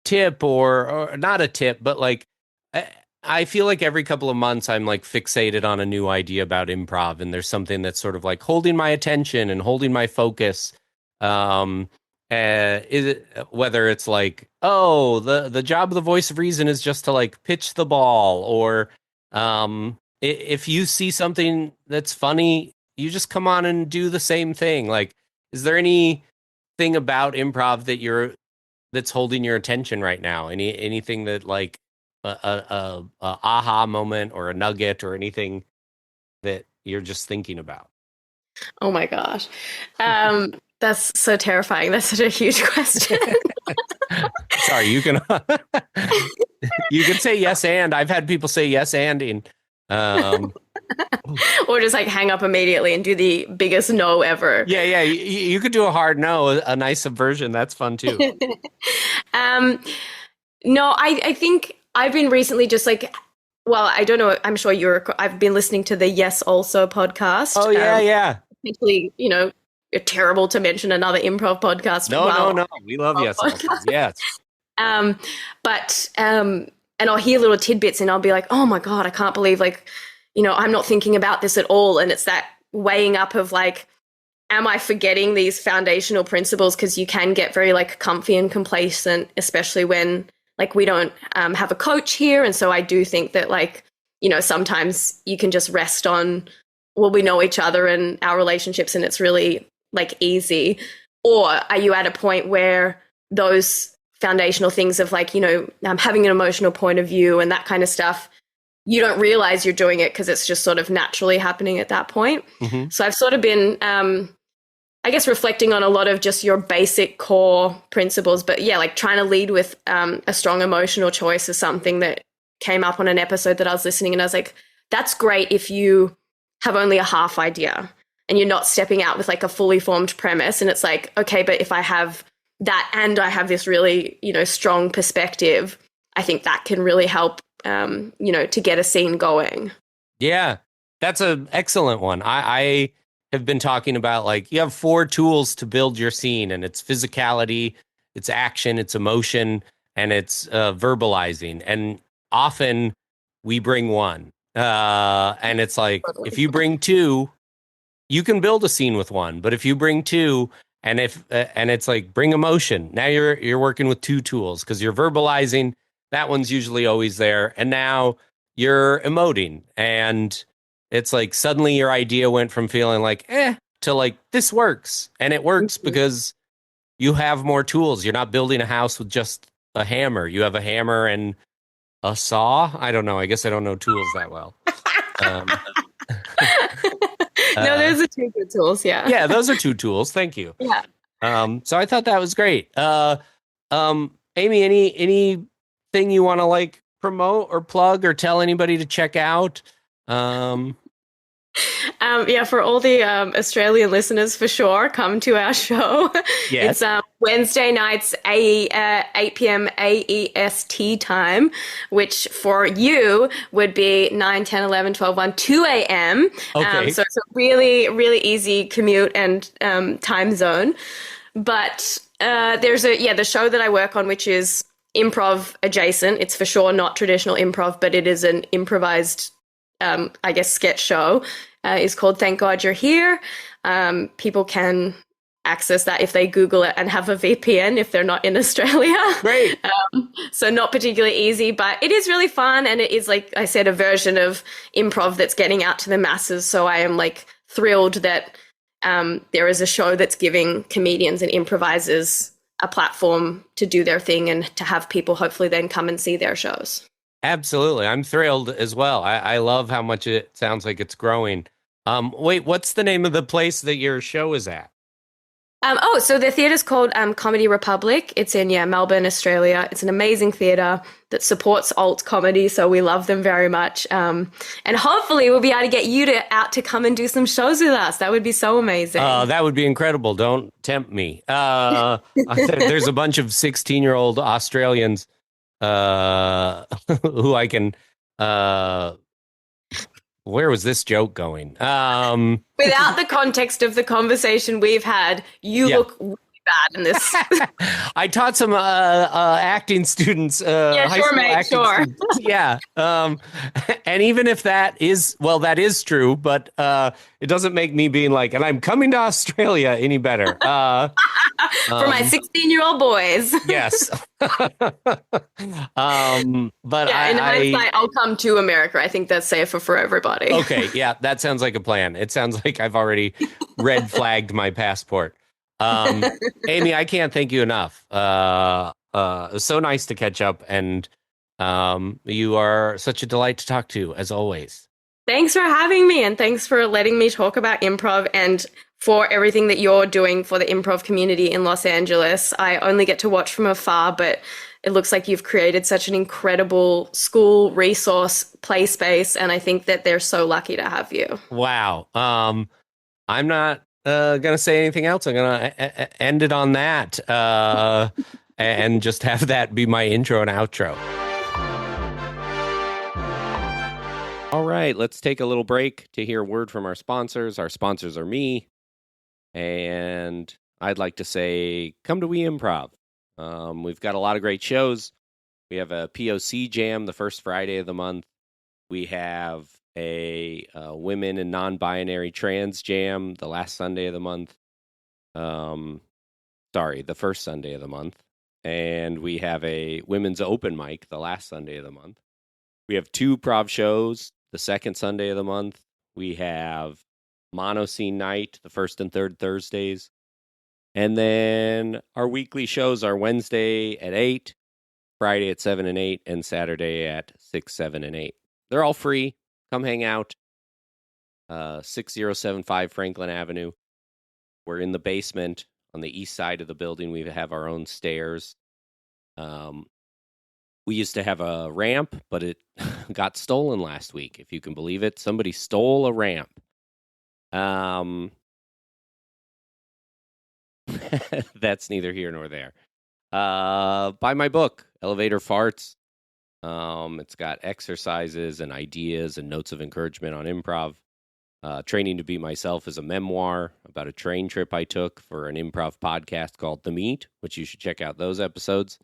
tip or not a tip, but like I feel like every couple of months I'm like fixated on a new idea about improv, and there's something that's sort of like holding my attention and holding my focus. And is it, whether it's like, oh, the job of the voice of reason is just to like pitch the ball, or if you see something that's funny, you just come on and do the same thing. Like, is there anything about improv that's holding your attention right now? Anything that like a aha moment or a nugget or anything that you're just thinking about? Oh my gosh. That's so terrifying. That's such a huge question. Sorry, you can you can say yes and. I've had people say yes anding. Or just like hang up immediately and do the biggest no ever. Yeah. You could do a hard no, a nice subversion. That's fun too. No, I think I've been recently just like, well, I don't know. I'm sure I've been listening to the Yes Also podcast. Oh yeah. Actually, terrible to mention another improv podcast. No. We love Yes Also. Yes. And I'll hear little tidbits and I'll be like, oh my God, I can't believe I'm not thinking about this at all. And it's that weighing up of like, am I forgetting these foundational principles? Because you can get very like comfy and complacent, especially when like we don't have a coach here. And so I do think that like, sometimes you can just rest on, well, we know each other and our relationships and it's really like easy. Or are you at a point where those foundational things of like, having an emotional point of view and that kind of stuff, you don't realize you're doing it because it's just sort of naturally happening at that point. Mm-hmm. So I've sort of been, I guess, reflecting on a lot of just your basic core principles. But yeah, like trying to lead with a strong emotional choice is something that came up on an episode that I was listening, and I was like, that's great if you have only a half idea and you're not stepping out with like a fully formed premise. And it's like, okay, but if I have that and I have this really, strong perspective, I think that can really help, to get a scene going. Yeah, that's an excellent one. I have been talking about like you have 4 tools to build your scene, and it's physicality, it's action, it's emotion, and it's verbalizing. And often we bring one. And it's like, if you bring 2, you can build a scene with 1. But if you bring 2, and it's like bring emotion, now you're working with 2 tools because you're verbalizing. That one's usually always there, and now you're emoting, and it's like suddenly your idea went from feeling like to like this works, and it works because you have more tools. You're not building a house with just a hammer. You have a hammer and a saw. I don't know. I guess I don't know tools that well. No, those are 2 good tools. Yeah. Yeah, those are 2 tools. Thank you. Yeah. So I thought that was great. Amy, anything you want to like promote or plug or tell anybody to check out? Yeah, for all the Australian listeners, for sure, come to our show. Yes. It's Wednesday nights, 8 p.m. AEST time, which for you would be 9, 10, 11, 12, 1, 2 a.m. Okay. So it's a really, really easy commute and time zone. But there's the show that I work on, which is improv adjacent. It's for sure not traditional improv, but it is an improvised sketch show. Is called Thank God You're Here. People can access that if they Google it and have a VPN if they're not in Australia. Great. So not particularly easy, but it is really fun. And it is, like I said, a version of improv that's getting out to the masses. So I am like thrilled that there is a show that's giving comedians and improvisers a platform to do their thing and to have people hopefully then come and see their shows. Absolutely. I'm thrilled as well. I love how much it sounds like it's growing. Wait, what's the name of the place that your show is at? So the theatre's called Comedy Republic. It's in Melbourne, Australia. It's an amazing theatre that supports alt comedy, so we love them very much. And hopefully we'll be able to get you out to come and do some shows with us. That would be so amazing. That would be incredible. Don't tempt me. There's a bunch of 16-year-old Australians who I can where was this joke going? Without the context of the conversation we've had, you look really bad in this. I taught some acting students. Yeah, high sure, school mate, acting sure. students. Yeah. And even if that is true, but it doesn't make me being like, and I'm coming to Australia any better. For my 16-year-old boys. Yes. But Yeah, in hindsight, I'll come to America. I think that's safer for everybody. Okay, yeah, that sounds like a plan. It sounds like I've already red flagged my passport. Amy, I can't thank you enough. It was so nice to catch up, and you are such a delight to talk to, as always. Thanks for having me, and thanks for letting me talk about improv and for everything that you're doing for the improv community in Los Angeles. I only get to watch from afar, but it looks like you've created such an incredible school resource play space, and I think that they're so lucky to have you. Wow. I'm not going to say anything else. I'm going to end it on that and just have that be my intro and outro. All right, let's take a little break to hear a word from our sponsors. Our sponsors are me, and I'd like to say, come to We Improv. We've got a lot of great shows. We have a POC jam the first Friday of the month. We have a women and non-binary trans jam the last Sunday of the month. The first Sunday of the month. And we have a women's open mic the last Sunday of the month. We have 2 prov shows the second Sunday of the month. We have Mono Scene Night the first and third Thursdays. And then our weekly shows are Wednesday at 8, Friday at 7 and 8, and Saturday at 6, 7, and 8. They're all free. Come hang out. 6075 Franklin Avenue. We're in the basement on the east side of the building. We have our own stairs. We used to have a ramp, but it got stolen last week, if you can believe it. Somebody stole a ramp. That's neither here nor there. Buy my book, Elevator Farts. It's got exercises and ideas and notes of encouragement on improv. Training to Be Myself is a memoir about a train trip I took for an improv podcast called The Meet, which you should check out those episodes.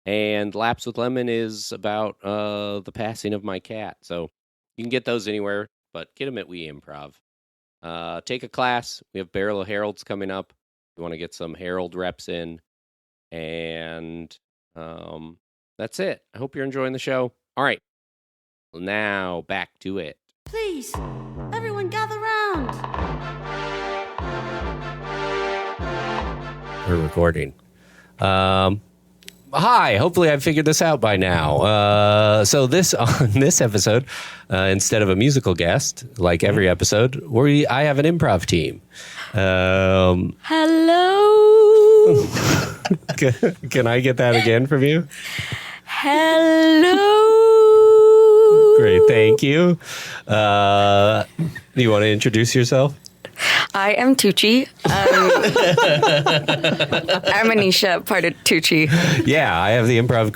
And Laps with Lemon is about the passing of my cat. So you can get those anywhere, but get them at We Improv. Take a class. We have Barrel of Heralds coming up. You want to get some Herald reps in. And that's it. I hope you're enjoying the show. All right. Now back to it. Please, everyone gather round. We're recording. Hi, hopefully I've figured this out by now. On this episode, instead of a musical guest, like every episode, I have an improv team. Hello. Can I get that again from you? Hello. Great, thank you. Do you want to introduce yourself? I am Tucci. I'm Anisha, part of Tucci. Yeah, I have the improv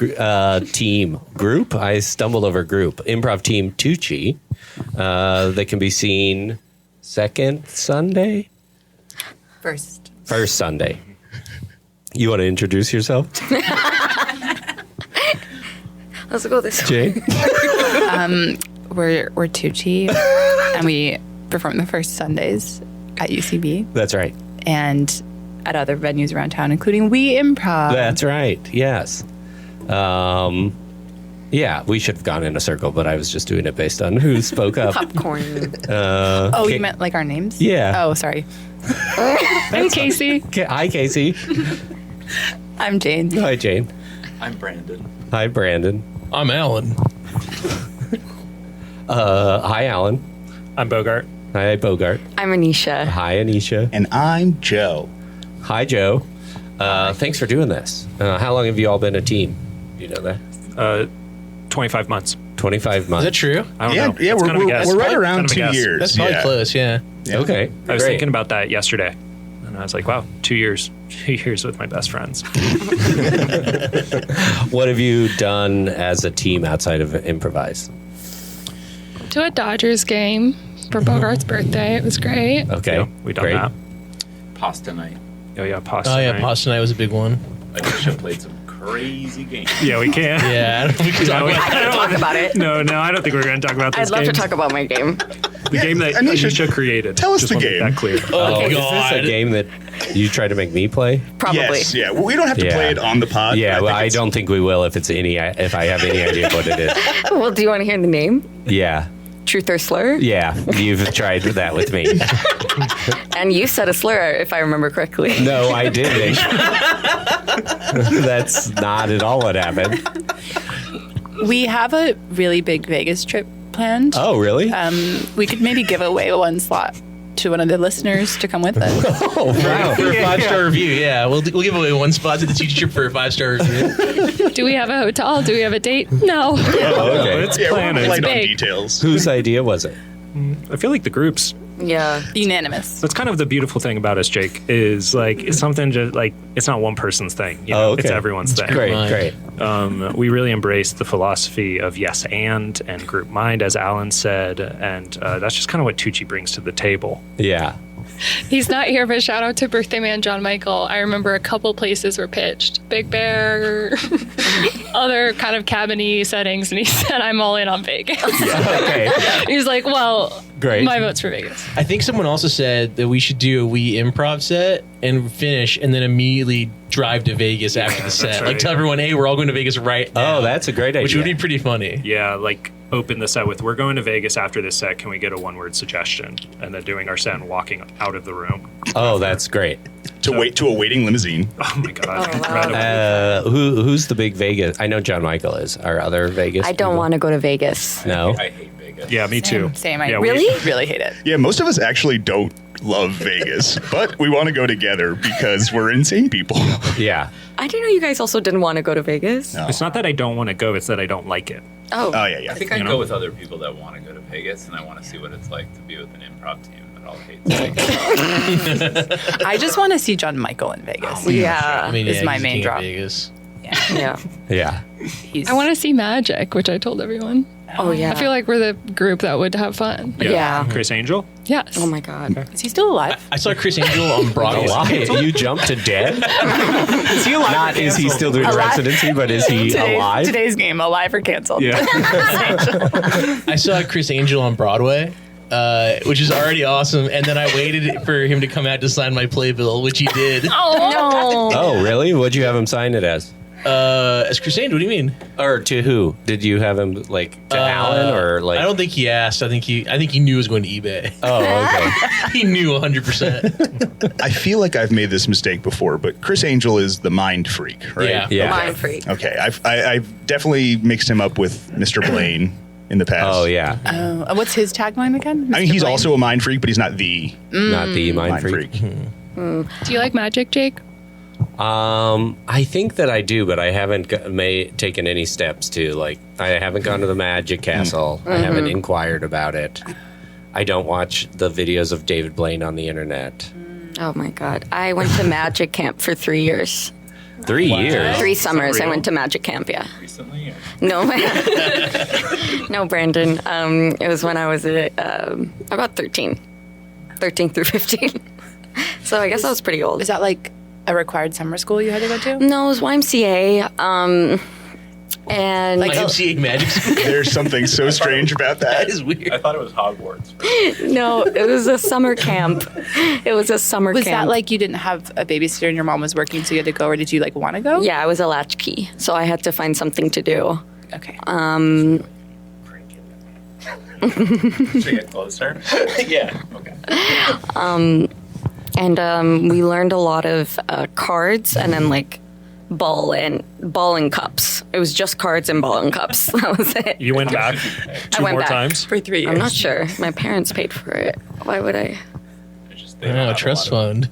group. I stumbled over group. Improv team Tucci. They can be seen second Sunday? First Sunday. You want to introduce yourself? Let's go this way. Jane? We're Tucci, and we perform the first Sundays at UCB That's right. and at other venues around town, including We Improv. That's right. Yes. Yeah, we should have gone in a circle, but I was just doing it based on who spoke up. Popcorn. You meant like our names? Yeah. Oh, sorry. I'm Casey. Hi, Casey. I'm Jane. Hi, Jane. I'm Brandon. Hi, Brandon. I'm Alan. Hi, Alan. I'm Bogart. Hi, Bogart. I'm Anisha. Hi, Anisha. And I'm Joe. Hi, Joe. Thanks for doing this. How long have you all been a team? Do you know that? 25 months. 25 months. Is that true? I don't know. Yeah, It's kind of a guess. we're right Kind around of a 2 guess. years. That's probably close, yeah. Okay. I was great. thinking about that yesterday. And I was like, wow, 2 years. 2 years with my best friends. What have you done as a team outside of improvise? To a Dodgers game for Bogart's birthday. It was great. Okay. Yeah, we done great. that. Pasta night. Oh yeah, pasta. Oh yeah, night. pasta night was a big one. Anisha played some crazy games. Yeah, we can. Yeah, we can talk about I can talk about it. No, I don't think we're going to talk about this. I'd love to games. talk about my game. The game that Anisha created. Tell us Just the wanna make game. That clear. Oh, Okay. is God. this a game that you try to make me play? Probably. Yes, yeah. Well, we don't have to play it on the pod. Yeah, but well, I think don't think we will if I have any idea what it is. Well, do you want to hear the name? Yeah, Truth or slur? yeah, you've tried that with me. And you said a slur, if I remember correctly. No, I didn't. That's not at all what happened. We have a really big Vegas trip planned. Oh, really? We could maybe give away one slot to one of the listeners to come with us. Oh, wow. For a 5-star review, yeah. We'll give away one spot to the teacher trip for a 5-star review. Do we have a hotel? Do we have a date? No. Oh, okay. It's Yeah, we're planned. light on big. details. Whose idea was it? I feel like the groups. Yeah. Unanimous. That's kind of the beautiful thing about us, Jake. Is like it's something just like it's not one person's thing. You know? Oh, okay. It's everyone's thing. Great. We really embrace the philosophy of yes and group mind, as Alan said, and that's just kind of what Tucci brings to the table. Yeah. He's not here, but shout out to birthday man John Michael. I remember a couple places were pitched. Big Bear, other kind of cabin-y settings, and he said, I'm all in on Vegas. Okay. He's like, well, Great. my vote's for Vegas. I think someone also said that we should do a Wii improv set and finish and then immediately drive to Vegas after the set. right. Like tell everyone, hey, we're all going to Vegas right now. Oh, that's a great idea. Which would be pretty funny. Yeah, like open the set with we're going to Vegas after this set. Can we get a one-word suggestion? And then doing our set and walking out of the room. Oh, that's great. To a waiting limousine. Oh my god, incredible. Who's the big Vegas? I know John Michael is. Our other Vegas. I don't want to go to Vegas. No. I hate Vegas. Yeah, me too. Same. I Yeah, Really? really hate it. Yeah, most of us actually don't love Vegas, but we want to go together because we're insane people. Yeah. I didn't know you guys also didn't want to go to Vegas. No. It's not that I don't want to go; it's that I don't like it. Oh. Oh, yeah. I think You I'd know? go with other people that want to go to Vegas, and I want to see what it's like to be with an improv team that all hates Vegas. I just want to see John Michael in Vegas. Yeah. I mean, Is yeah, my he's the main king of drop. Vegas. Yeah. Yeah. He's, I want to see Magic, which I told everyone. Oh, yeah. I feel like we're the group that would have fun. Yeah. Chris Angel. Yes. Oh, my God. is he still alive? I saw Chris Angel on Broadway. Why? You jumped to dead? Is he alive? Not is he still doing residency, but is he alive? Today's game, alive or canceled. Yeah. I saw Chris Angel on Broadway, which is already awesome. And then I waited for him to come out to sign my playbill, which he did. No. Oh, really? What'd you have him sign it as? As Chris Angel, what do you mean? Or to who? Did you have him to Alan or like? I don't think he asked. I think he knew he was going to eBay. Oh, okay. He knew 100%. I feel like I've made this mistake before, but Chris Angel is the mind freak, right? Yeah. Yeah. Mind freak. Okay, I've definitely mixed him up with Mr. Blaine in the past. Oh, yeah. What's his tagline again? I mean, he's Blaine? also a mind freak, but he's not the Not the mind mind freak. freak. Do you like Magic, Jake? I think that I do, but I haven't taken any steps to I haven't gone to the Magic Castle. I haven't inquired about it. I don't watch the videos of David Blaine on the internet. Oh, my God. I went to Magic Camp for 3 years. 3 years. 3 summers I real? went to Magic Camp, yeah. Recently? No. No, Brandon. It was when I was about 13. 13 through 15. So I guess I was pretty old. Is that like a required summer school you had to go to? No, it was YMCA. And Like MCA Magic School. There's something so strange about that. That is weird. I thought it was Hogwarts. no, it was a summer camp. It was a summer Was camp. that like you didn't have a babysitter and your mom was working, so you had to go, or did you want to go? Yeah, I was a latchkey, so I had to find something to do. Okay. Should I get closer? Yeah. Okay. And we learned a lot of cards and then ball and cups. It was just cards and ball and cups. That was it. You went back two went more back. times. For 3 years. I'm not sure. My parents paid for it. Why would I? They don't Oh, have a trust lot of- fund.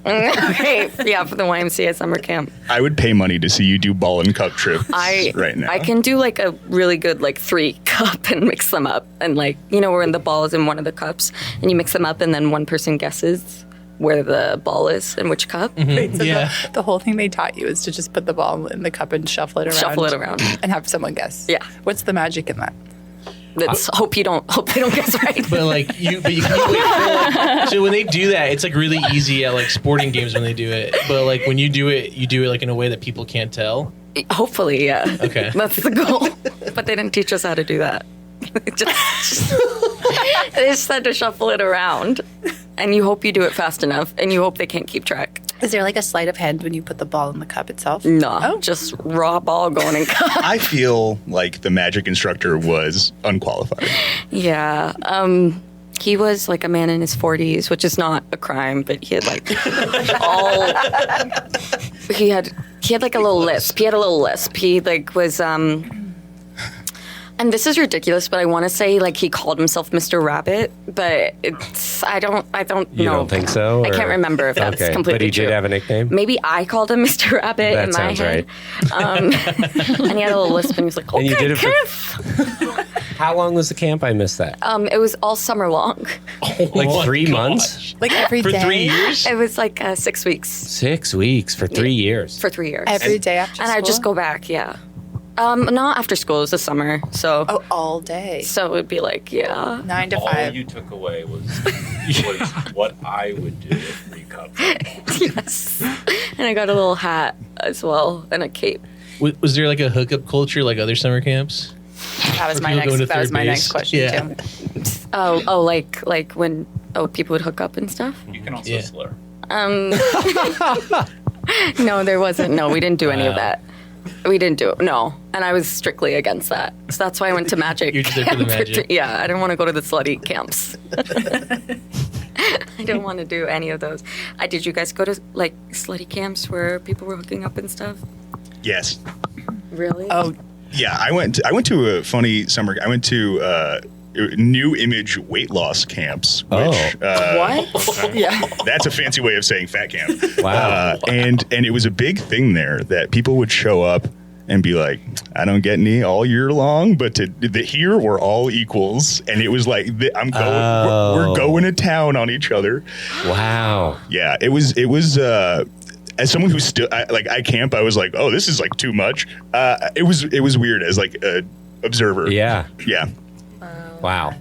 Okay, yeah, for the YMCA summer camp. I would pay money to see you do ball and cup trips right now. I can do a really good 3 cup and mix them up. And we're in the balls in one of the cups and you mix them up and then one person guesses where the ball is in which cup. Wait, so Yeah. the whole thing they taught you is to just put the ball in the cup and shuffle it around. Shuffle it around. And have someone guess. Yeah. What's the magic in that? Let's hope they don't guess right. But like you wait, so when they do that, it's like really easy at like sporting games when they do it. But like when you do it like in a way that people can't tell. Hopefully, yeah. Okay. That's the goal. But they didn't teach us how to do that. They just had to shuffle it around. And you hope you do it fast enough. And you hope they can't keep track. Is there like a sleight of hand when you put the ball in the cup itself? No, just raw ball going in cup. I feel like the magic instructor was unqualified. Yeah. He was like a man in his 40s, which is not a crime, but he had like he had like a little lisp. He had a little lisp. He like was and this is ridiculous, but I want to say like he called himself Mr. Rabbit, but I don't You know. don't think so? I can't remember if that's completely But he true. did have a nickname? Maybe I called him Mr. Rabbit That in my sounds head. And he had a little lisp and he was like, okay, And you did it Kev. How long was the camp? I missed that. It was all summer long. Like 3 months? Like every For day? 3 years? It was like 6 weeks 6 weeks for 3 years. for 3 years. Every day after and school? I'd just go back, yeah. Not after school, it was the summer, so. Oh, all day. So it would be like, yeah. 9 to All 5. you took away was what I would do with 3 cups. Yes. And I got a little hat as well and a cape. Was there like a hookup culture like other summer camps? That was Or my people going to next. That was third my base? next question Yeah. too. Oh, like when people would hook up and stuff. You can also Yeah. slur. No, there wasn't. No, we didn't do any of Wow. that. We didn't do it. No, and I was strictly against that. So that's why I went to magic. You're just there for the camp. magic. Yeah, I didn't want to go to the slutty camps. I didn't want to do any of those. Did you guys go to like slutty camps where people were hooking up and stuff? Yes. Really? Oh, Yeah, I went to a funny summer. I went to New Image weight loss camps. Which, what? Yeah. That's a fancy way of saying fat camp. Wow. And it was a big thing there that people would show up and be like, I don't get any all year long, but here we're all equals. And it was like, we're going to town on each other. Wow. Yeah, it was as someone who's still I camp, I was like, oh, this is like too much. It was weird as like a observer. Yeah. Yeah. Wow.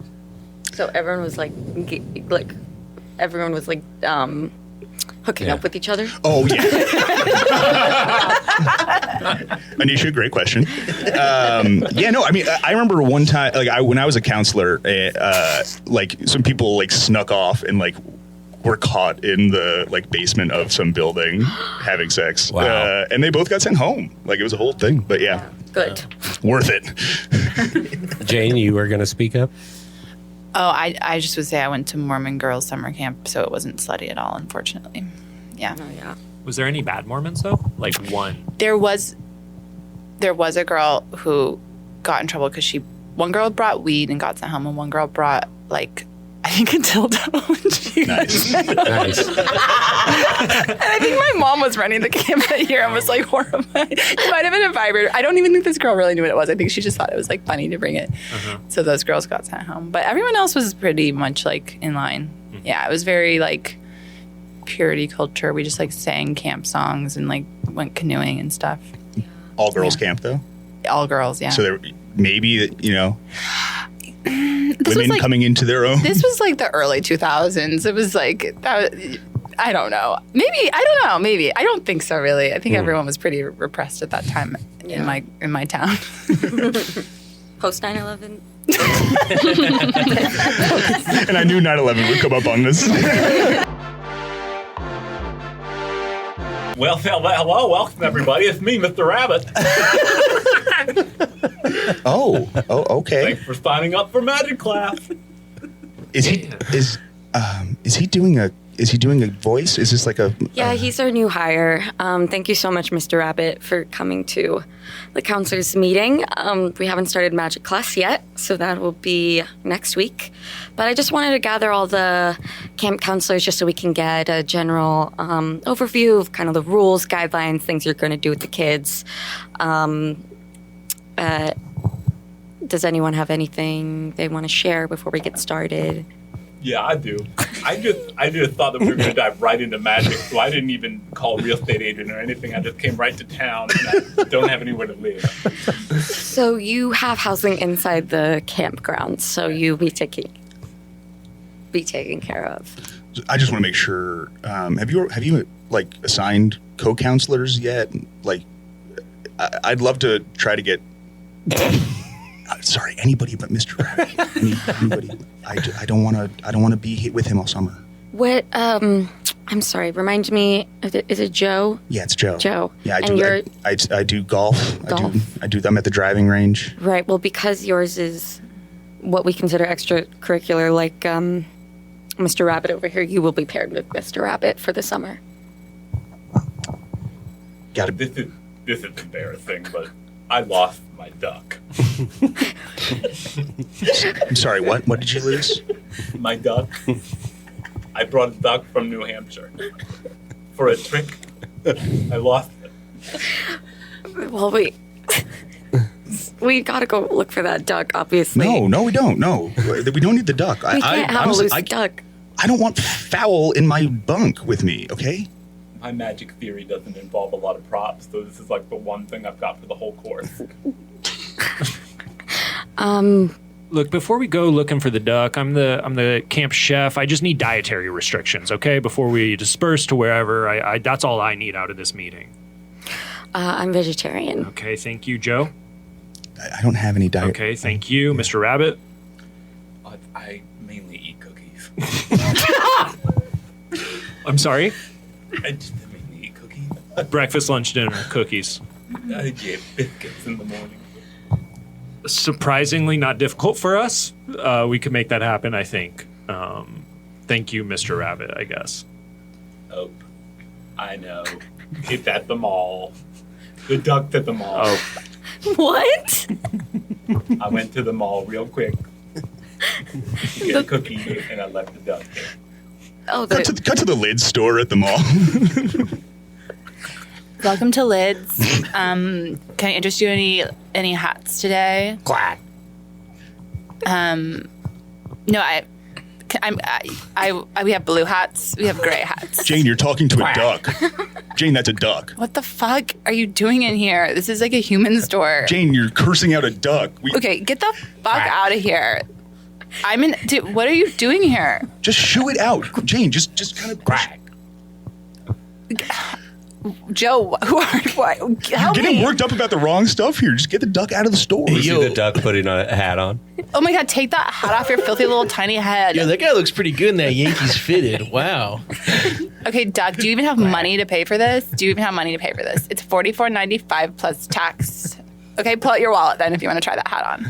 So everyone was like hooking Yeah. up with each other. Oh yeah. Anisha, great question. Yeah, no, I mean, I remember one time, like when I was a counselor, like some people like snuck off and like were caught in the like basement of some building having sex. Wow. And they both got sent home. Like it was a whole thing. But yeah, Good. worth it. Jane, you were going to speak up? Oh, I just would say I went to Mormon girls summer camp, so it wasn't slutty at all, unfortunately. Yeah. Oh yeah. Was there any bad Mormons though? Like one? There was a girl who got in trouble because one girl brought weed and got sent home, and one girl brought like I think a dildo. Nice. Nice. And I think my mom was running the camp that year and was like horrified. It might have been a vibrator. I don't even think this girl really knew what it was. I think she just thought it was like funny to bring it. So those girls got sent home. But everyone else was pretty much like in line. Yeah, it was very like purity culture. We just like sang camp songs and like went canoeing and stuff. All girls camp though. All girls, yeah. So there maybe This women was, like, coming into their own. This was like the early 2000s. It was like, I don't know. Maybe, I don't know. Maybe. I don't think so, really. I think everyone was pretty repressed at that time in my town. Post 9/11. And I knew 9/11 would come up on this. Well, hello, welcome everybody. It's me, Mr. Rabbit. Oh, okay. Thanks for signing up for magic class. Is he doing a voice? Is this like a Yeah, he's our new hire. Thank you so much, Mr. Rabbit, for coming to the counselors meeting. We haven't started magic class yet, so that will be next week. But I just wanted to gather all the camp counselors just so we can get a general overview of kind of the rules, guidelines, things you're going to do with the kids. Does anyone have anything they want to share before we get started? Yeah, I do. I just thought that we were going to dive right into magic, so I didn't even call a real estate agent or anything. I just came right to town, and I don't have anywhere to live. So you have housing inside the campground, so you be taken care of. I just want to make sure. Have you like assigned co-counselors yet? Like, I'd love to try to get. Sorry, anybody but Mr. Rabbit. Anybody. I don't want to be hit with him all summer. What? I'm sorry. Remind me. Is it Joe? Yeah, it's Joe. Joe. Yeah, And I do golf. Golf. I do them at the driving range. Right. Well, because yours is what we consider extracurricular, like Mr. Rabbit over here, you will be paired with Mr. Rabbit for the summer. Got it. This is embarrassing, but I lost my duck. I'm sorry. What? What did you lose? My duck. I brought a duck from New Hampshire for a trick. I lost it. Well, we gotta go look for that duck, obviously. No, we don't. No, we don't need the duck. We can't have honestly, a loose duck. I don't want foul in my bunk with me. Okay. My magic theory doesn't involve a lot of props, so this is like the one thing I've got for the whole course. Look, before we go looking for the duck, I'm the camp chef. I just need dietary restrictions, okay? Before we disperse to wherever, I that's all I need out of this meeting. I'm vegetarian. Okay, thank you, Joe. I don't have any diet. Okay, thank you, Mr. Rabbit. I mainly eat cookies. I'm sorry? I just mainly eat cookies. Breakfast, lunch, dinner, cookies. I get biscuits in the morning. Surprisingly not difficult for us. We could make that happen, I think. Thank you, Mr. Rabbit, I guess. Oh, I know. It's at the mall. The duck's at the mall. Oh. What? I went to the mall real quick to get a cookie, and I left the duck there. Oh, cut to the Lids store at the mall. Welcome to Lids. Can I interest you in any hats today? Quack. No, we have blue hats. We have gray hats. Jane, you're talking to a duck. Jane, that's a duck. What the fuck are you doing in here? This is like a human store. Jane, you're cursing out a duck. Okay, get the fuck out of here. Dude, what are you doing here? Just shoo it out. Jane, just kind of quack. Joe, who are you? You're getting worked up about the wrong stuff here. Just get the duck out of the store. You see the duck putting a hat on? Oh my god, take that hat off your filthy little tiny head. Yo, that guy looks pretty good in that Yankees fitted. Wow. Okay, Doug, do you even have money to pay for this? It's $44.95 plus tax. Okay, pull out your wallet then if you want to try that hat on.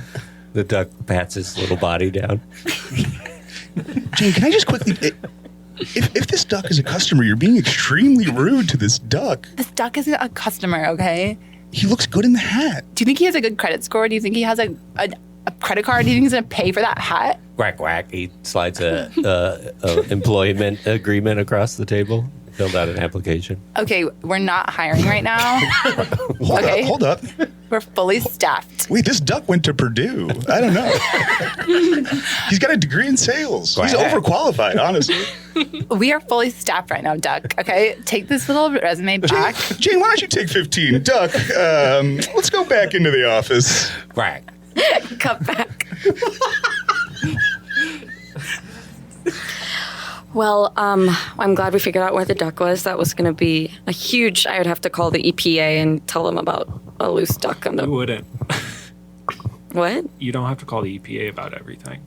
The duck pats his little body down. Jane, can I just quickly... If this duck is a customer, you're being extremely rude to this duck. This duck isn't a customer, okay? He looks good in the hat. Do you think he has a good credit score? Do you think he has a credit card? Do you think he's going to pay for that hat? Quack, quack. He slides a employment agreement across the table. Filled out an application. Okay, we're not hiring right now. Hold up. We're fully staffed. Wait, this duck went to Purdue. I don't know. He's got a degree in sales. He's overqualified, honestly. We are fully staffed right now, Duck. Okay, take this little resume back. Jane, why don't you take 15? Duck, let's go back into the office. Quack. Cut back. Well, I'm glad we figured out where the duck was. That was going to be a huge... I would have to call the EPA and tell them about a loose duck. You wouldn't. What? You don't have to call the EPA about everything.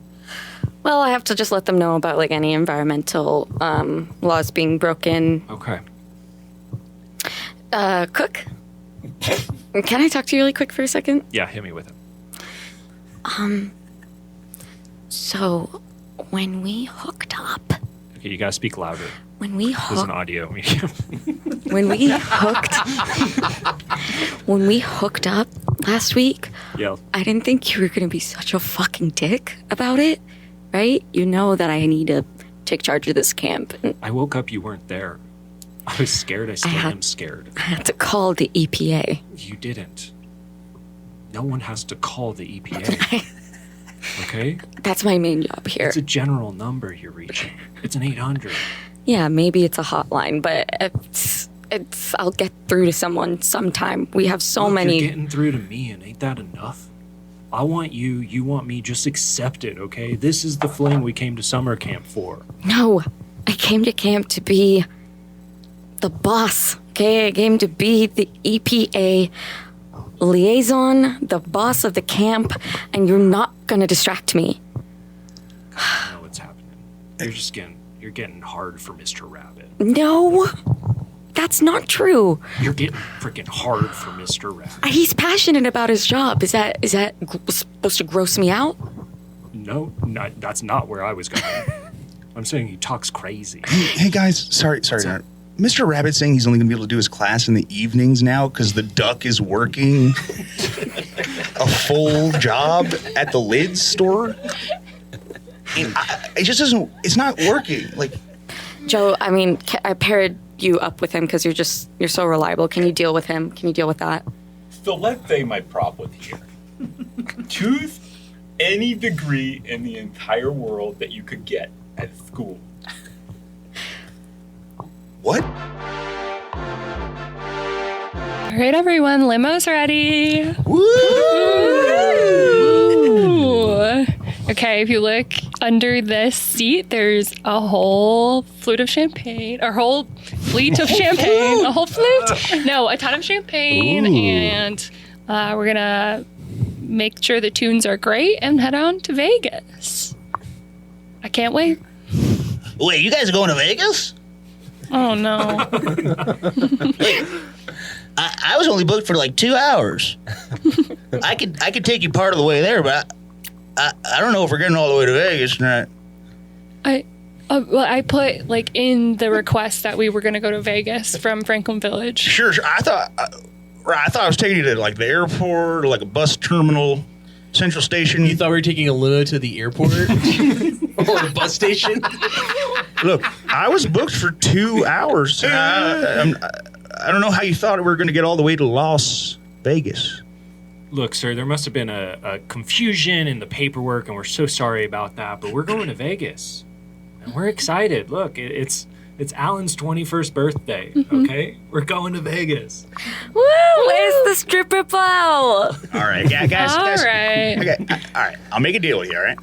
Well, I have to just let them know about like any environmental laws being broken. Okay. Cook? Can I talk to you really quick for a second? Yeah, hit me with it. So, when we hooked up... Okay, you gotta speak louder. When we hooked... There's an audio medium. When we hooked up last week, yeah. I didn't think you were going to be such a fucking dick about it, right? You know that I need to take charge of this camp. I woke up, you weren't there. I was scared. I still am scared. I had to call the EPA. You didn't. No one has to call the EPA. okay? That's my main job here. It's a general number you're reaching. It's an 800. Yeah, maybe it's a hotline, but I'll get through to someone sometime. We have so Look, many. You're getting through to me, and ain't that enough? I want you, you want me, just accept it, okay? This is the fling we came to summer camp for. No, I came to camp to be the boss, okay? I came to be the EPA liaison, the boss of the camp, and you're not gonna distract me. I know what's happening. You're getting hard for Mr. Rabbit. No, that's not true. You're getting freaking hard for Mr. Rabbit. He's passionate about his job. Is that supposed to gross me out? No, that's not where I was going. I'm saying he talks crazy. Hey guys, sorry. Mr. Rabbit's saying he's only going to be able to do his class in the evenings now because the duck is working a full job at the lids store. And it just doesn't. It's not working. Like, Joe, I mean, I paired you up with him because you're so reliable. Can you deal with him? Can you deal with that? Stilete my prop with here. Choose any degree in the entire world that you could get at school. what? All right, everyone, limo's ready. Woo! Ooh. Okay, if you look under this seat, there's a whole flute of champagne, or whole fleet of champagne, a whole flute? No, a ton of champagne, and we're gonna make sure the tunes are great and head on to Vegas. I can't wait. Wait, you guys are going to Vegas? Oh no. I was only booked for like 2 hours. I could take you part of the way there, but I don't know if we're getting all the way to Vegas or not. I put like in the request that we were going to go to Vegas from Franklin Village. Sure. I thought I was taking you to like the airport or like a bus terminal, Central Station. You thought we were taking a limo to the airport or a bus station? Look, I was booked for 2 hours. I don't know how you thought we were going to get all the way to Las Vegas. Look, sir, there must have been a confusion in the paperwork, and we're so sorry about that, but we're going to Vegas. And we're excited. Look, it's Alan's 21st birthday, okay? We're going to Vegas. Woo! Where's the stripper pole? All right, guys. All right. Okay, all right. I'll make a deal with you, all right?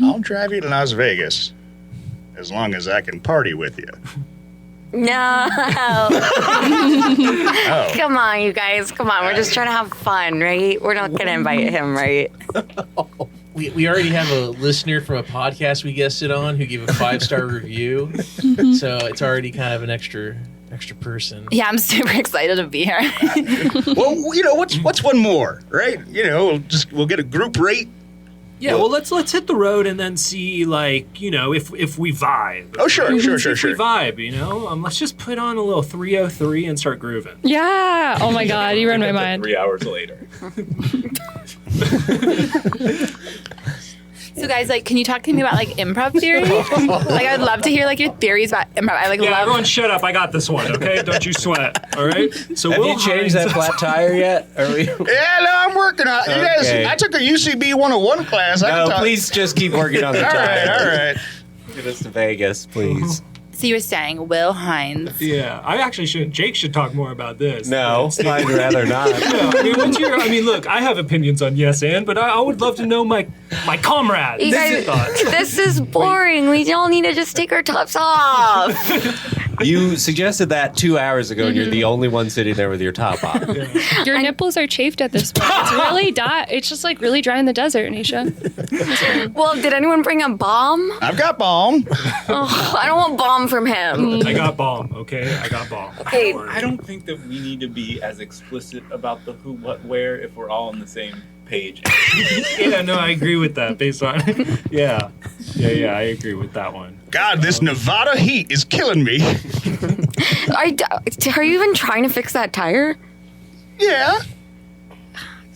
I'll drive you to Las Vegas as long as I can party with you. No. Oh. Come on, you guys. Come on. We're just trying to have fun, right? We're not going to invite him, right? We already have a listener from a podcast we guested on who gave a 5-star review. So it's already kind of an extra person. Yeah, I'm super excited to be here. Well, what's one more, right? We'll get a group rate. Yeah, well, let's hit the road and then see, like, if we vibe. Oh, sure. If we vibe, let's just put on a little 303 and start grooving. Yeah. Oh my God, you read my mind. 3 hours later. So guys, can you talk to me about improv theory? I'd love to hear your theories about improv. I love. Everyone, shut up! I got this one. Okay, don't you sweat. All right. So Have you changed that flat tire yet? Are we? Yeah, no, I'm working on it. You guys, I took a UCB 101 class. Please just keep working on the tire. All right. Get us to Vegas, please. So you were saying Will Hines. Yeah, I actually should. Jake should talk more about this. No, I'd rather not. Look, I have opinions on Yes and, but I would love to know my comrade. You guys, this is boring. We all need to just take our tops off. You suggested that 2 hours ago, and you're the only one sitting there with your top off. Yeah. Your nipples are chafed at this point. It's really It's just really dry in the desert, Nisha. Well, did anyone bring a bomb? I've got bomb. Oh, I don't want bomb from him. I got bomb. Okay, I got bomb. Okay. I don't think that we need to be as explicit about the who, what, where if we're all on the same page. Yeah, no, I agree with that. Based on, yeah, I agree with that one. God, this Nevada heat is killing me. Are you even trying to fix that tire? Yeah.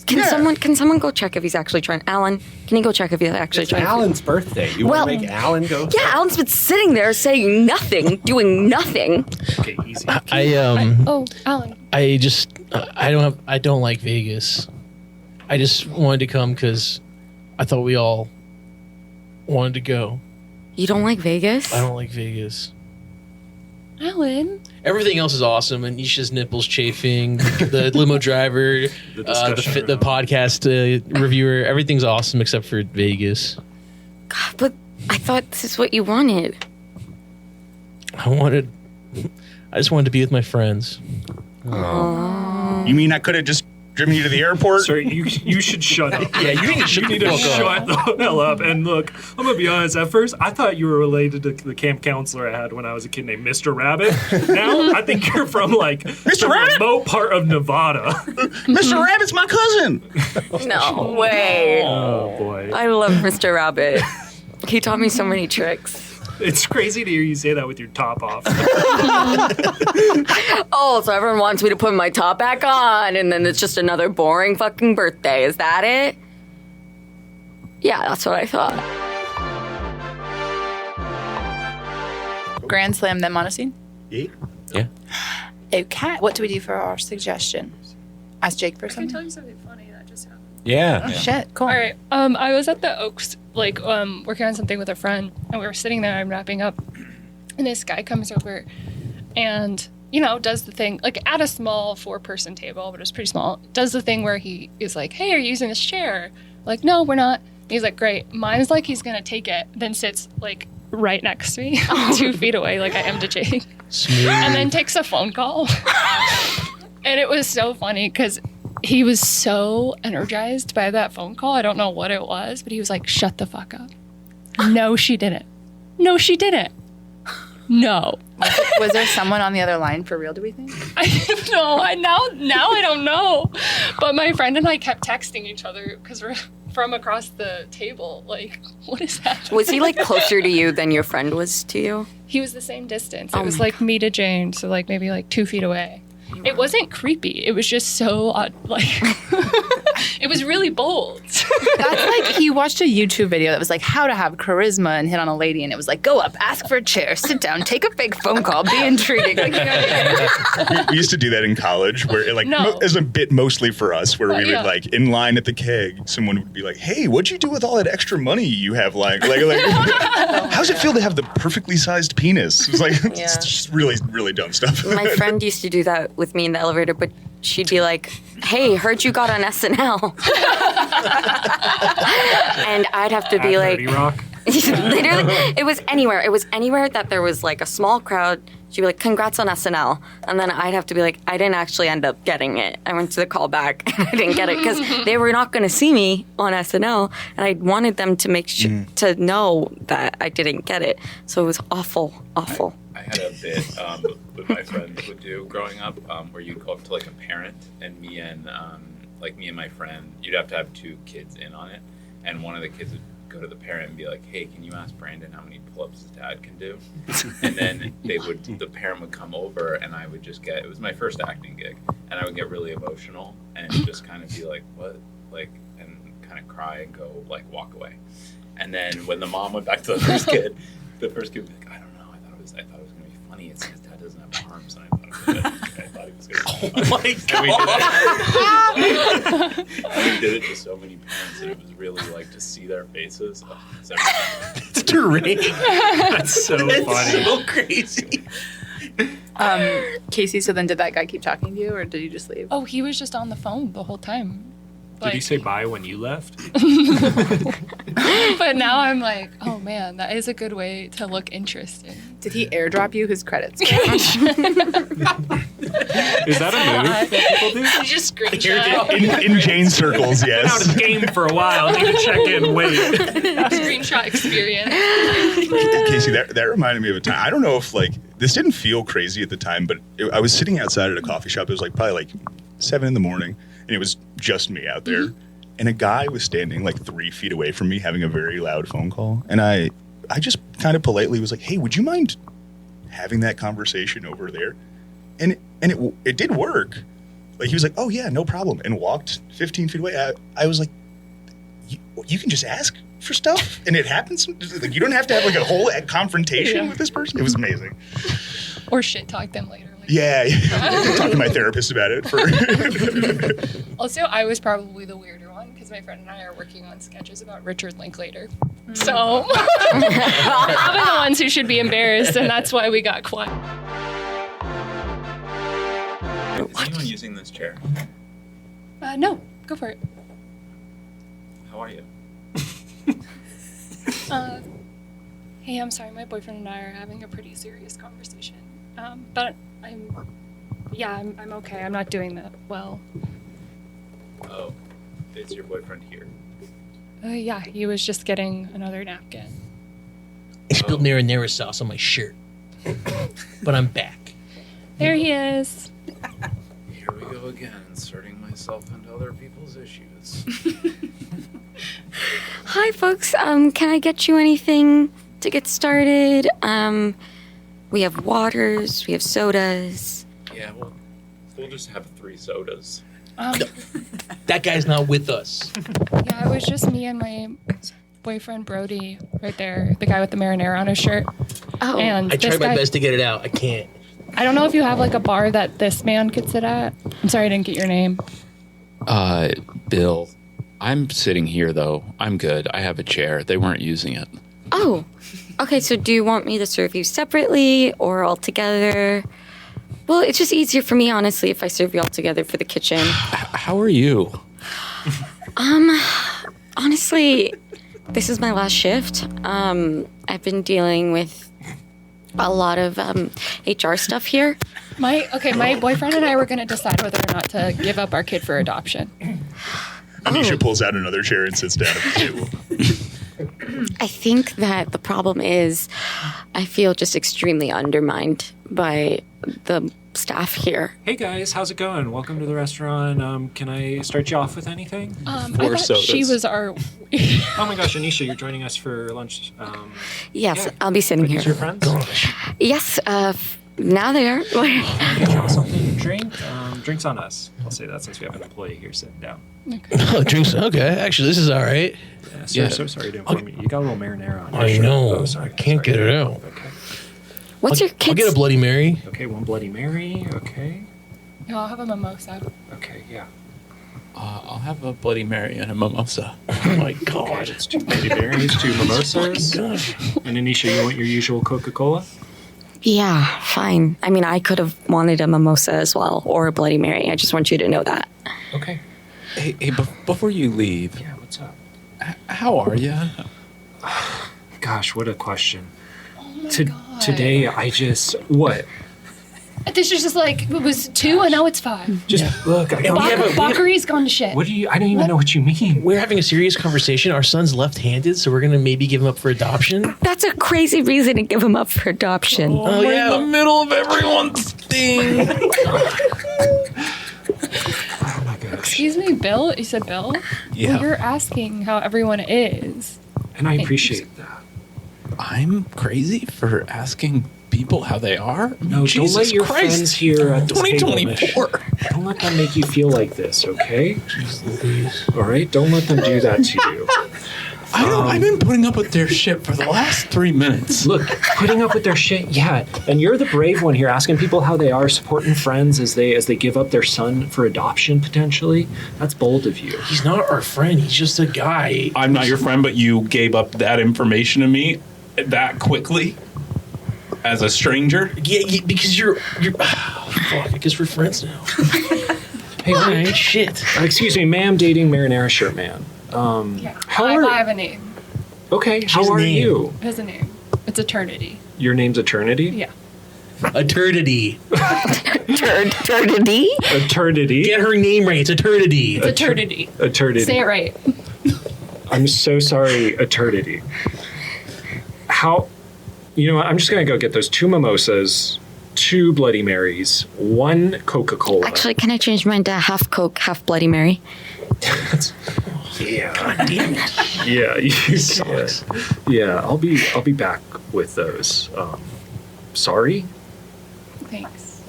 Can someone go check if he's actually trying? Alan, can you go check if he's actually trying? Alan's birthday. You want to make Alan go? Yeah, Alan's been sitting there saying nothing, doing nothing. Okay, easy. Alan. I don't like Vegas. I just wanted to come because I thought we all wanted to go. You don't like Vegas? I don't like Vegas. Alan. Everything else is awesome. Anisha's nipples chafing, the limo driver, the podcast reviewer. Everything's awesome except for Vegas. God, but I thought this is what you wanted. I just wanted to be with my friends. You mean I could have just driven you to the airport? Sir, you should shut up. Yeah, you need to shut the hell up. And look, I'm gonna be honest. At first, I thought you were related to the camp counselor I had when I was a kid named Mr. Rabbit. Now, I think you're from like Mr. Rabbit? remote part of Nevada. Mr. Rabbit's my cousin. No way. Oh boy, I love Mr. Rabbit. He taught me so many tricks. it's crazy to hear you say that with your top off. Oh, so everyone wants me to put my top back on, and then it's just another boring fucking birthday. Is that it? Yeah, that's what I thought. Grand Slam, then Montesine? Yeah. Okay. What do we do for our suggestion? Ask Jake for I can something? tell you something funny that just happened. Yeah. Oh, shit. Cool. All right. I was at the Oaks, working on something with a friend, and we were sitting there. I'm wrapping up, and this guy comes over, and does the thing like at a small 4-person table, but it's pretty small. Does the thing where he is like, "Hey, are you using this chair?" Like, "No, we're not." He's like, "Great." Mine's like he's gonna take it, then sits like right next to me, 2 feet away, like I am to Jake, and then takes a phone call. And it was so funny because he was so energized by that phone call. I don't know what it was, but he was like, "Shut the fuck up." No, she didn't. No, she didn't. No. Was there someone on the other line for real, do we think? I don't know. Now I don't know. But my friend and I kept texting each other because we're from across the table. Like, what is that? Was he like closer to you than your friend was to you? He was the same distance. Oh It was my like me to Jane, so like maybe like 2 feet away. It wasn't creepy. It was just so odd. Like, it was really bold. That's like he watched a YouTube video that was like how to have charisma and hit on a lady, and it was like, go up, ask for a chair, sit down, take a fake phone call, be intriguing. Like, We used to do that in college, where it, like No. as a bit mostly for us, where we Yeah. would like in line at the keg, someone would be like, "Hey, what'd you do with all that extra money you have? Like, how's it feel to have the perfectly sized penis?" It's like it's just really, really dumb stuff. My friend used to do that with me in the elevator, but she'd be like, "Hey, heard you got on SNL." And I'd have to be like, 30 Rock. literally, it was anywhere. It was anywhere that there was like a small crowd. She'd be like, "Congrats on SNL." And then I'd have to be like, "I didn't actually end up getting it. I went to the callback and I didn't get it because they were not going to see me on SNL. And I wanted them to make sure to know that I didn't get it. So it was awful. I had a bit with my friends would do growing up where you'd go up to like a parent and me and my friend, you'd have to have 2 kids in on it, and one of the kids would go to the parent and be like, "Hey, can you ask Brandon how many pull-ups his dad can do?" And then the parent would come over, and I would just it was my first acting gig, and I would get really emotional and just kind of be like, "What?" And kind of cry and go walk away. And then when the mom went back to the first kid would be like, "I don't know, I thought it was gonna be funny. It's his dad doesn't have arms, and I thought he was gonna be funny." Oh my god! We did it to so many parents, and it was really to see their faces. Oh, It's deranged. That's so funny. So crazy. Casey, so then did that guy keep talking to you, or did you just leave? Oh, he was just on the phone the whole time. Did he say bye when you left? But now I'm like, oh man, that is a good way to look interesting. Did he airdrop you his credits? Is that a move that people do? You just screenshot. in Jane circles, Been out yes. of the game for a while. Need to check in. Wait. Screenshot experience. Casey, that reminded me of a time. I don't know if this didn't feel crazy at the time, but I was sitting outside at a coffee shop. It was probably 7 a.m, and it was just me out there. And a guy was standing 3 feet away from me having a very loud phone call. And I just kind of politely was like, "Hey, would you mind having that conversation over there?" And it did work. He was like, "Oh yeah, no problem," and walked 15 feet away. I was like, you can just ask for stuff and it happens. You don't have to have a whole confrontation with this person. It was amazing. Or shit talk them later. Yeah. Talk to my therapist about it. Also, I was probably the weirder one because my friend and I are working on sketches about Richard Linklater. So we're the ones who should be embarrassed, and that's why we got quiet. Is anyone using this chair? No, go for it. How are you? Hey, I'm sorry, my boyfriend and I are having a pretty serious conversation. But I'm okay. I'm not doing that well. Oh, is your boyfriend here? Yeah, he was just getting another napkin. I spilled marinara sauce on my shirt, but I'm back. There he is. Here we go again, inserting myself into other people's issues. Hi, folks. Can I get you anything to get started? We have waters, we have sodas. Yeah, we'll just have 3 sodas. That guy's not with us. Yeah, it was just me and my boyfriend Brody right there, the guy with the marinara on his shirt. Oh, And I this tried my guy- best to get it out. I can't. I don't know if you have like a bar that this man could sit at. I'm sorry I didn't get your name. Bill. I'm sitting here, though. I'm good. I have a chair. They weren't using it. Oh, okay. So do you want me to serve you separately or all together? Well, it's just easier for me, honestly, if I serve you all together for the kitchen. How are you? Honestly, this is my last shift. I've been dealing with a lot of HR stuff here. My boyfriend and I were going to decide whether or not to give up our kid for adoption. Anisha pulls out another chair and sits down at the table. I think that the problem is I feel just extremely undermined by the staff here. Hey guys, how's it going? Welcome to the restaurant. Can I start you off with anything? I thought she was our... Oh my gosh, Anisha, you're joining us for lunch. Yes, I'll be sitting here. Your friends? Yes, now they are. Something to drink? Drinks on us. I'll say that since we have an employee here sitting down. Oh, drinks. Okay, actually, this is all right. Yeah, sir, so sorry to inform you. You got a little marinara on your I shirt. know. Oh, sorry. I can't get it out. Okay. What's your I'll kid's... get a Bloody Mary. Okay, 1 Bloody Mary. Okay. No, I'll have a mimosa. Okay, yeah. I'll have a Bloody Mary and a mimosa. Oh my Okay, god. it's 2 Bloody Marys, 2 mimosas. And Anisha, you want your usual Coca-Cola? Yeah, fine. I mean, I could have wanted a mimosa as well, or a Bloody Mary. I just want you to know that. Okay. Hey, before you leave, Yeah, what's up? how are you? Gosh, what a question. Oh my God. Today, I just... What? This is just like, it was 2 and now it's 5. Just, look, I don't... Bakari's gone to shit. What do you... I don't even know what you mean. We're having a serious conversation. Our son's left-handed, so we're gonna maybe give him up for adoption. That's a crazy reason to give him up for adoption. Oh yeah. In the middle of everyone's thing. Oh my gosh. Excuse me, Bill? You said Bill? Yeah. Well, you're asking how everyone is. And I appreciate that. I'm crazy for asking people how they are. I mean, No, Jesus don't let your Christ. friends here at the table, Mish. 2024. Don't let them make you feel like this, okay? All right? Don't let them do that to you. I've been putting up with their shit for the last 3 minutes. Look, putting up with their shit, yeah. And you're the brave one here, asking people how they are, supporting friends as they give up their son for adoption potentially. That's bold of you. He's not our friend. He's just a guy. I'm not your friend, but you gave up that information to me that quickly as a stranger. Yeah, because you're. Fuck. I guess we're friends now. Hey, Alright, shit. excuse me, ma'am, dating marinara shirt man. Yeah. How I are- have a name. Okay, how His are name. you? It has a name. It's Eternity. Your name's Eternity? Yeah. Eternity. Eternity? Eternity. Get her name right. It's Eternity. It's Eternity. Eternity. Say it right. I'm so sorry, Eternity. How? You know what? I'm just gonna go get those 2 mimosas, 2 Bloody Marys, 1 Coca-Cola. Actually, can I change mine to half Coke, half Bloody Mary? yeah, God damn it. yeah, yeah. I'll be back with those. Sorry. Thanks.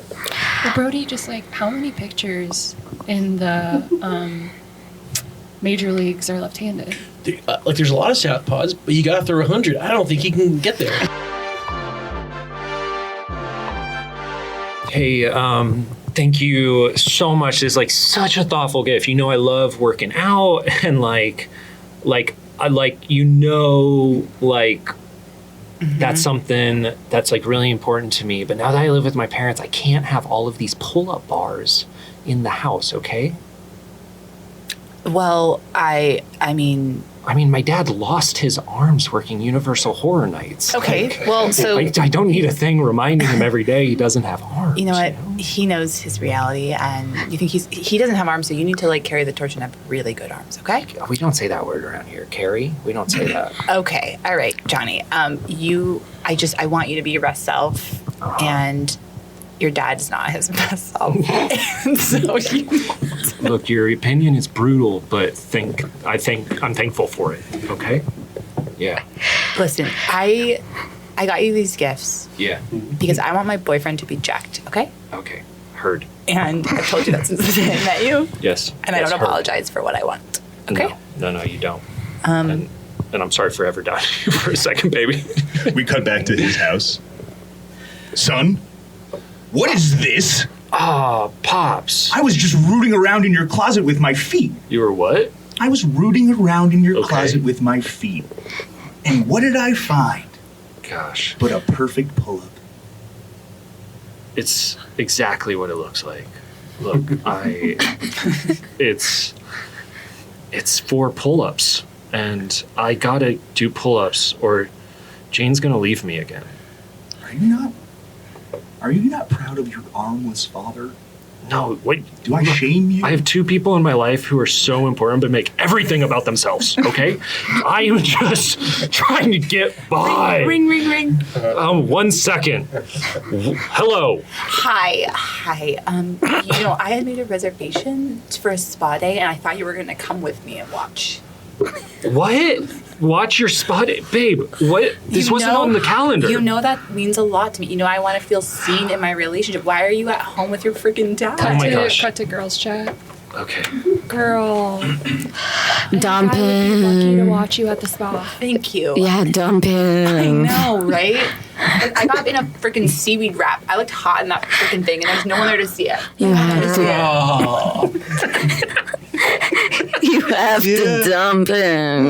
Well, Brody, just like, how many pictures in the major leagues are left-handed? Like, there's a lot of southpaws, but you gotta throw 100. I don't think he can get there. Hey, Thank you so much. It's like such a thoughtful gift. You know, I love working out and like that's something that's like really important to me. But now that I live with my parents, I can't have all of these pull-up bars in the house. Okay. Well, I mean, my dad lost his arms working Universal Horror Nights. Okay, Like, well, so I don't need a thing reminding him every day he doesn't have arms. you know what? He knows his reality, and you think he doesn't have arms, so you need to like carry the torch and have really good arms. Okay? We don't say that word around here, Carrie. We don't say that. Okay, all right, Johnny. I want you to be your best self, and your dad's not his best self. And so Look, your opinion is brutal, but I'm thankful for it. Okay? Yeah. Listen, I got you these gifts Yeah. because I want my boyfriend to be jacked. Okay? Okay. Heard. And I've told you that since the day I met you, Yes. and I Yes, don't heard. apologize for what I want. Okay? No, you don't. And I'm sorry for ever doubting you for a second, baby. We cut back to his house. Son, what is this? Pops. I was just rooting around in your closet with my feet. You were what? I was rooting around in your closet with my feet. And what did I find? Gosh. But a perfect pull-up. It's exactly what it looks like. Look, it's 4 pull-ups, and I gotta do pull-ups or Jane's gonna leave me again. Are you not proud of your armless father? No, wait. Do I shame you? I have 2 people in my life who are so important but make everything about themselves, okay? I am just trying to get by. Ring, ring, ring. 1 second. Hello. Hi. I had made a reservation for a spa day, and I thought you were going to come with me and watch. What? Watch your spot, babe. What? This wasn't on the calendar. You know that means a lot to me. You know I want to feel seen in my relationship. Why are you at home with your freaking dad? Cut to girls chat. Okay. Girl. Dumping. Lucky to watch you at the spa. Thank you. Yeah, dumping. I know, right? Like, I got in a freaking seaweed wrap. I looked hot in that freaking thing, and there's no one there to see it. You have to. You have to dump him.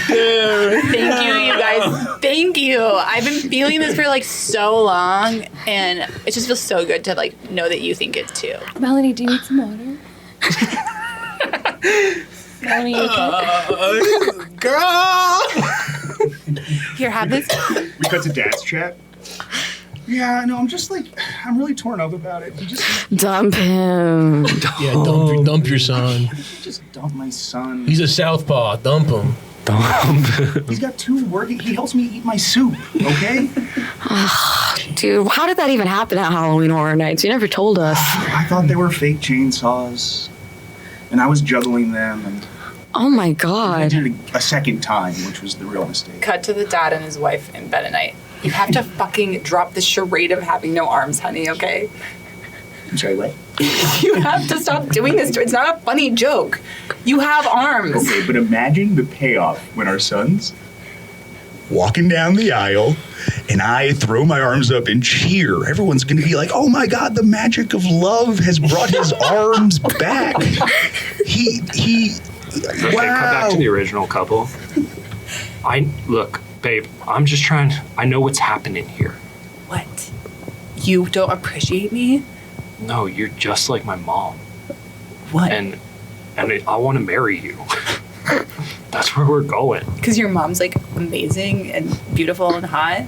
Thank you, you guys. Thank you. I've been feeling this for like so long, and it just feels so good to like know that you think it too. Melanie, do you need some water? Melanie, you okay? Girl! Here, have this. We cut to Dad's chat. Yeah, no, I'm really torn up about it. Dump him. Yeah, dump your son. Just dump my son. He's a southpaw. Dump him. He's got 2 working. He helps me eat my soup, okay? Dude, how did that even happen at Halloween Horror Nights? You never told us. I thought they were fake chainsaws, and I was juggling them, and Oh my I God. did it a second time, which was the real mistake. Cut to the dad and his wife in bed at night. You have to fucking drop the charade of having no arms, honey, okay? I'm sorry, what? You have to stop doing this. It's not a funny joke. You have arms. Okay, but imagine the payoff when our son's walking down the aisle and I throw my arms up and cheer. Everyone's going to be like, oh my God, the magic of love has brought his arms back. He Okay, wow. cut back to the original couple. Look, babe, I'm just trying. I know what's happening here. What? You don't appreciate me? No, you're just like my mom. What? And I want to marry you. That's where we're going. Because your mom's like amazing and beautiful and hot.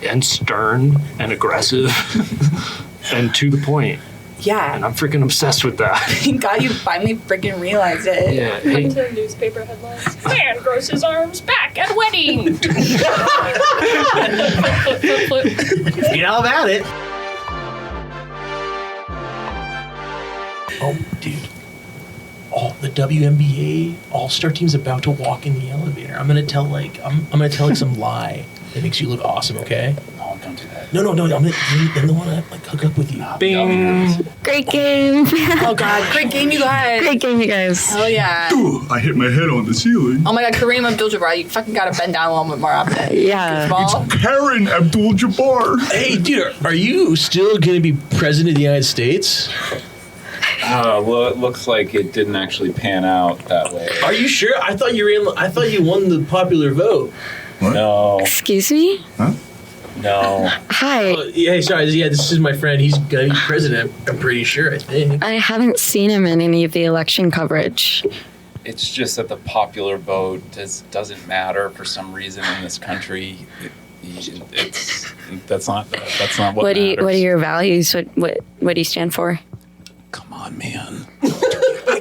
And stern and aggressive and to the point. Yeah. And I'm freaking obsessed with that. Thank God you finally freaking realized it. Yeah. Hey, To newspaper headlines. Man grows his arms back at wedding. You know about it. Oh, dude. The WNBA All-Star team's about to walk in the elevator. I'm gonna tell some lie that makes you look awesome, okay? No, don't do that. No. I'm the one that like hook up with you. Bing. Great game. Oh God, great game, you guys. Great game, you guys. Hell yeah. Ooh, I hit my head on the ceiling. Oh my God, Kareem Abdul-Jabbar, you fucking gotta bend down a little bit more often. Yeah. Karen Abdul-Jabbar. Hey, dude, are you still going to be president of the United States? Well, it looks like it didn't actually pan out that way. Are you sure? I thought you won the popular vote. What? No. Excuse me? Huh? No. Hi. Yeah, sorry. Yeah, this is my friend. He's going to be president. I'm pretty sure, I think. I haven't seen him in any of the election coverage. It's just that the popular vote doesn't matter for some reason in this country. That's not what What are matters. your values? What do you stand for? Come on, man.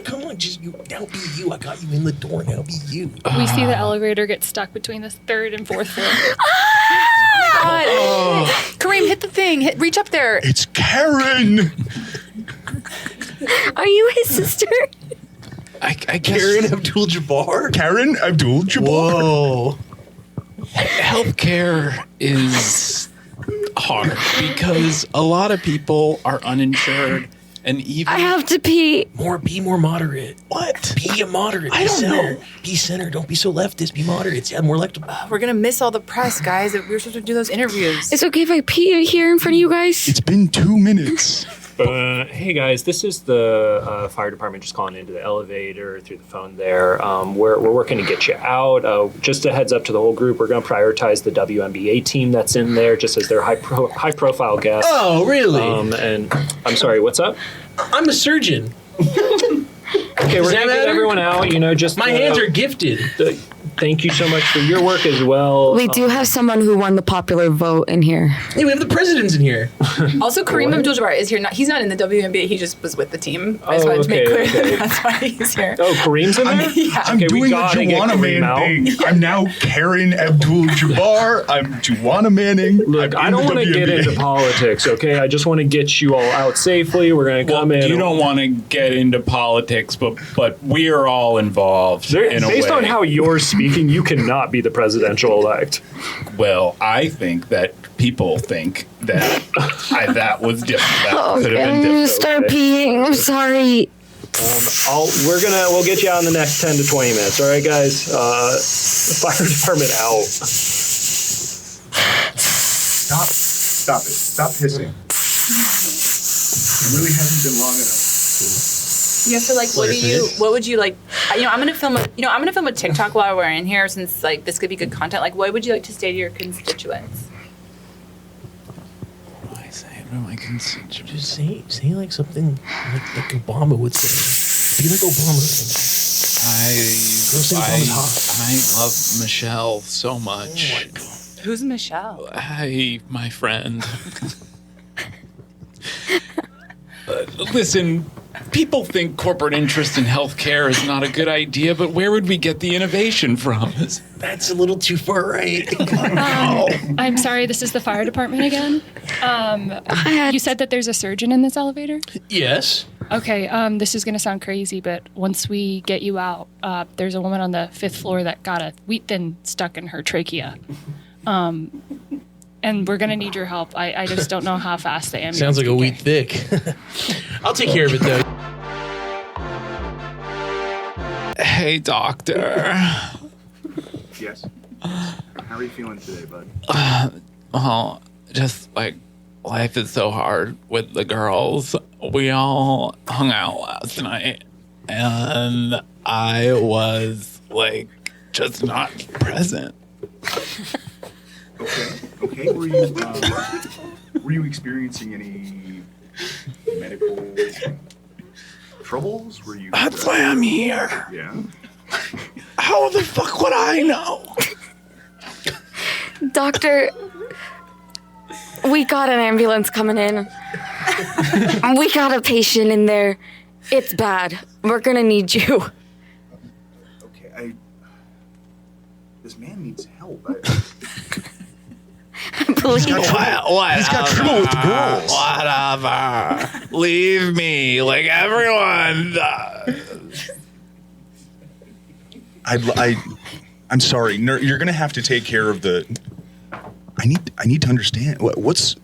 Come on, just you. Now be you. I got you in the door. Now be you. We see the elevator get stuck between the 3rd and 4th floor. God. Kareem, hit the thing. Reach up there. It's Karen. Are you his sister? I guess Karen Abdul-Jabbar? Karen Abdul-Jabbar. Whoa. Healthcare is hard because a lot of people are uninsured, and even I have to pee. Be more moderate. what? Be a moderate. I don't know. Be center. Don't be so leftist. Be moderate. Yeah, more electable. We're gonna miss all the press, guys. We were supposed to do those interviews. It's okay if I pee here in front of you guys? It's been 2 minutes. Hey guys, this is the fire department just calling into the elevator through the phone there. We're working to get you out. Just a heads up to the whole group, we're going to prioritize the WNBA team that's in there just as their high profile guest. Oh, really? And I'm sorry, what's up? I'm a surgeon. Okay, we're going to get everyone out, just... My hands are gifted. Thank you so much for your work as well. We do have someone who won the popular vote in here. Hey, we have the presidents in here. Also, Kareem Abdul-Jabbar is here. He's not in the WNBA. He just was with the team. I just wanted to make clear that that's why he's here. Oh, Kareem's in there? Yeah. I'm Okay, we doing the gotta get Juana Kareem Man out. thing. I'm now Karen Abdul-Jabbar. I'm Juana Manning. Look, I don't want to get into politics, okay? I just want to get you all out safely. We're going to come in. You don't want to get into politics, but we are all involved in a way. Based on how you're speaking, you cannot be the presidential elect. Well, I think that people think that that was different. That could have I'm been gonna different. start peeing. I'm sorry. We'll get you out in the next 10 to 20 minutes. All right, guys. Fire department out. Stop it. Stop hissing. It really hasn't been long enough. You have to what would you like? I'm gonna film a TikTok while we're in here, since like this could be good content. Like, what would you like to say to your constituents? What do I say to my constituents? Just say like something like Obama would say. Be like Obama. I love Michelle so much. Who's Michelle? Hi, my friend. Listen, people think corporate interest in healthcare is not a good idea, but where would we get the innovation from? That's a little too far right. I'm sorry, this is the fire department again. You said that there's a surgeon in this elevator? Yes. Okay, this is going to sound crazy, but once we get you out, there's a woman on the 5th floor that got a wheat thin stuck in her trachea. And we're going to need your help. I just don't know how fast the ambulance Sounds like a can wheat get. thick. I'll take care of it, though. Hey, doctor. Yes. How are you feeling today, bud? Well, just like life is so hard with the girls. We all hung out last night, and I was like just not present. Okay. Were you experiencing any medical troubles? Were you? That's why I'm here. Yeah. How the fuck would I know? Doctor, we got an ambulance coming in. We got a patient in there. It's bad. We're gonna need you. Okay. This man needs help. Please. He's got trouble with the girls. Whatever. Leave me like everyone does. I'm sorry. You're gonna have to take care of the. I need to understand what's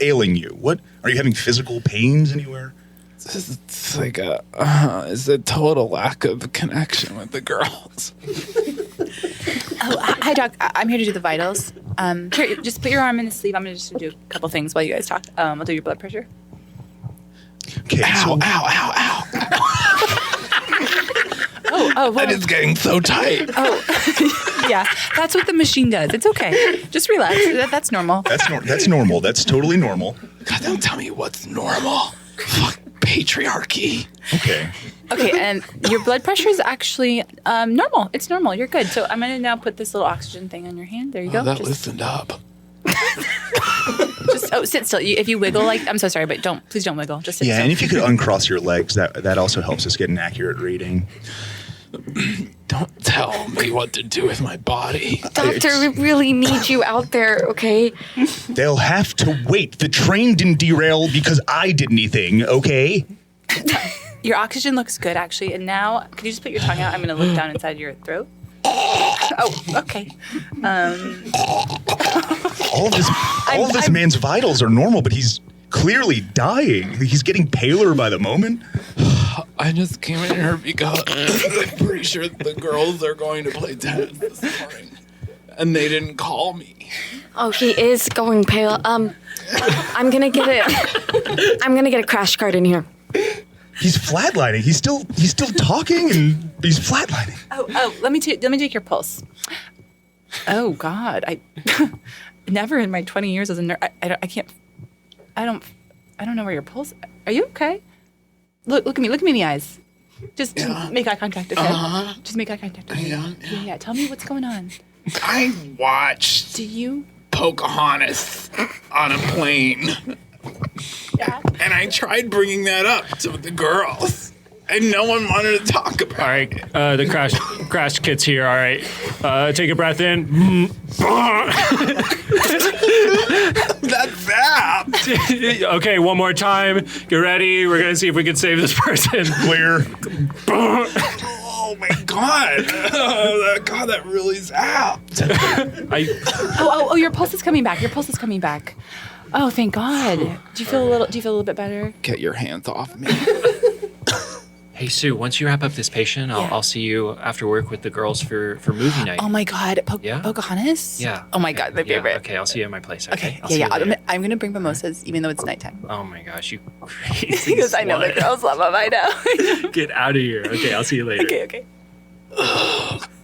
ailing you. What are you having physical pains anywhere? It's like it's a total lack of connection with the girls. Oh, hi, Doc. I'm here to do the vitals. Here, just put your arm in the sleeve. I'm going to just do a couple things while you guys talk. I'll do your blood pressure. Okay. Ow! Oh, well. And it's getting so tight. Oh, yeah. That's what the machine does. It's okay. Just relax. That's normal. That's normal. That's totally normal. God, don't tell me what's normal. Fuck patriarchy. Okay. Okay, and your blood pressure is actually normal. It's normal. You're good. So I'm going to now put this little oxygen thing on your hand. There you go. That loosened up. Just sit still. If you wiggle, I'm so sorry, but please don't wiggle. Just sit still. And if you could uncross your legs, that also helps us get an accurate reading. Don't tell me what to do with my body. Doctor, we really need you out there, okay? They'll have to wait. The train didn't derail because I did anything, okay? Your oxygen looks good, actually. And now, could you just put your tongue out? I'm going to look down inside your throat. Oh, okay. All of this man's vitals are normal, but he's clearly dying. He's getting paler by the moment. I just came in here because I'm pretty sure the girls are going to play tennis this morning, and they didn't call me. Oh, he is going pale. I'm gonna get a crash cart in here. He's flatlining. He's still talking, and he's flatlining. Oh, let me take your pulse. Oh God, I never in my 20 years as a nurse. I don't know where your pulse. Are you okay? Look at me. Look at me in the eyes. Just make eye contact, okay? Just make eye contact. Okay? Yeah. Tell me what's going on. I watched. Do you? Pocahontas on a plane. Yeah. And I tried bringing that up to the girls, and no one wanted to talk about it. All right, the crash kit's here. All right, take a breath in. That's that. Okay, one more time. Get ready. We're gonna see if we can save this person. Clear. Oh my God! God, that really zapped. Oh! Your pulse is coming back. Your pulse is coming back. Oh, thank God. Do you feel a little bit better? Get your hands off me. Hey Sue, once you wrap up this patient, I'll see you after work with the girls for movie night. Oh my God, Pocahontas? Yeah. Oh my God, my favorite. Okay, I'll see you at my place. Okay. I'll see you later. I'm gonna bring mimosas even though it's nighttime. Oh my gosh, you crazy Because I know the girls love them. I know. Get out of here. Okay, I'll see you later. Okay.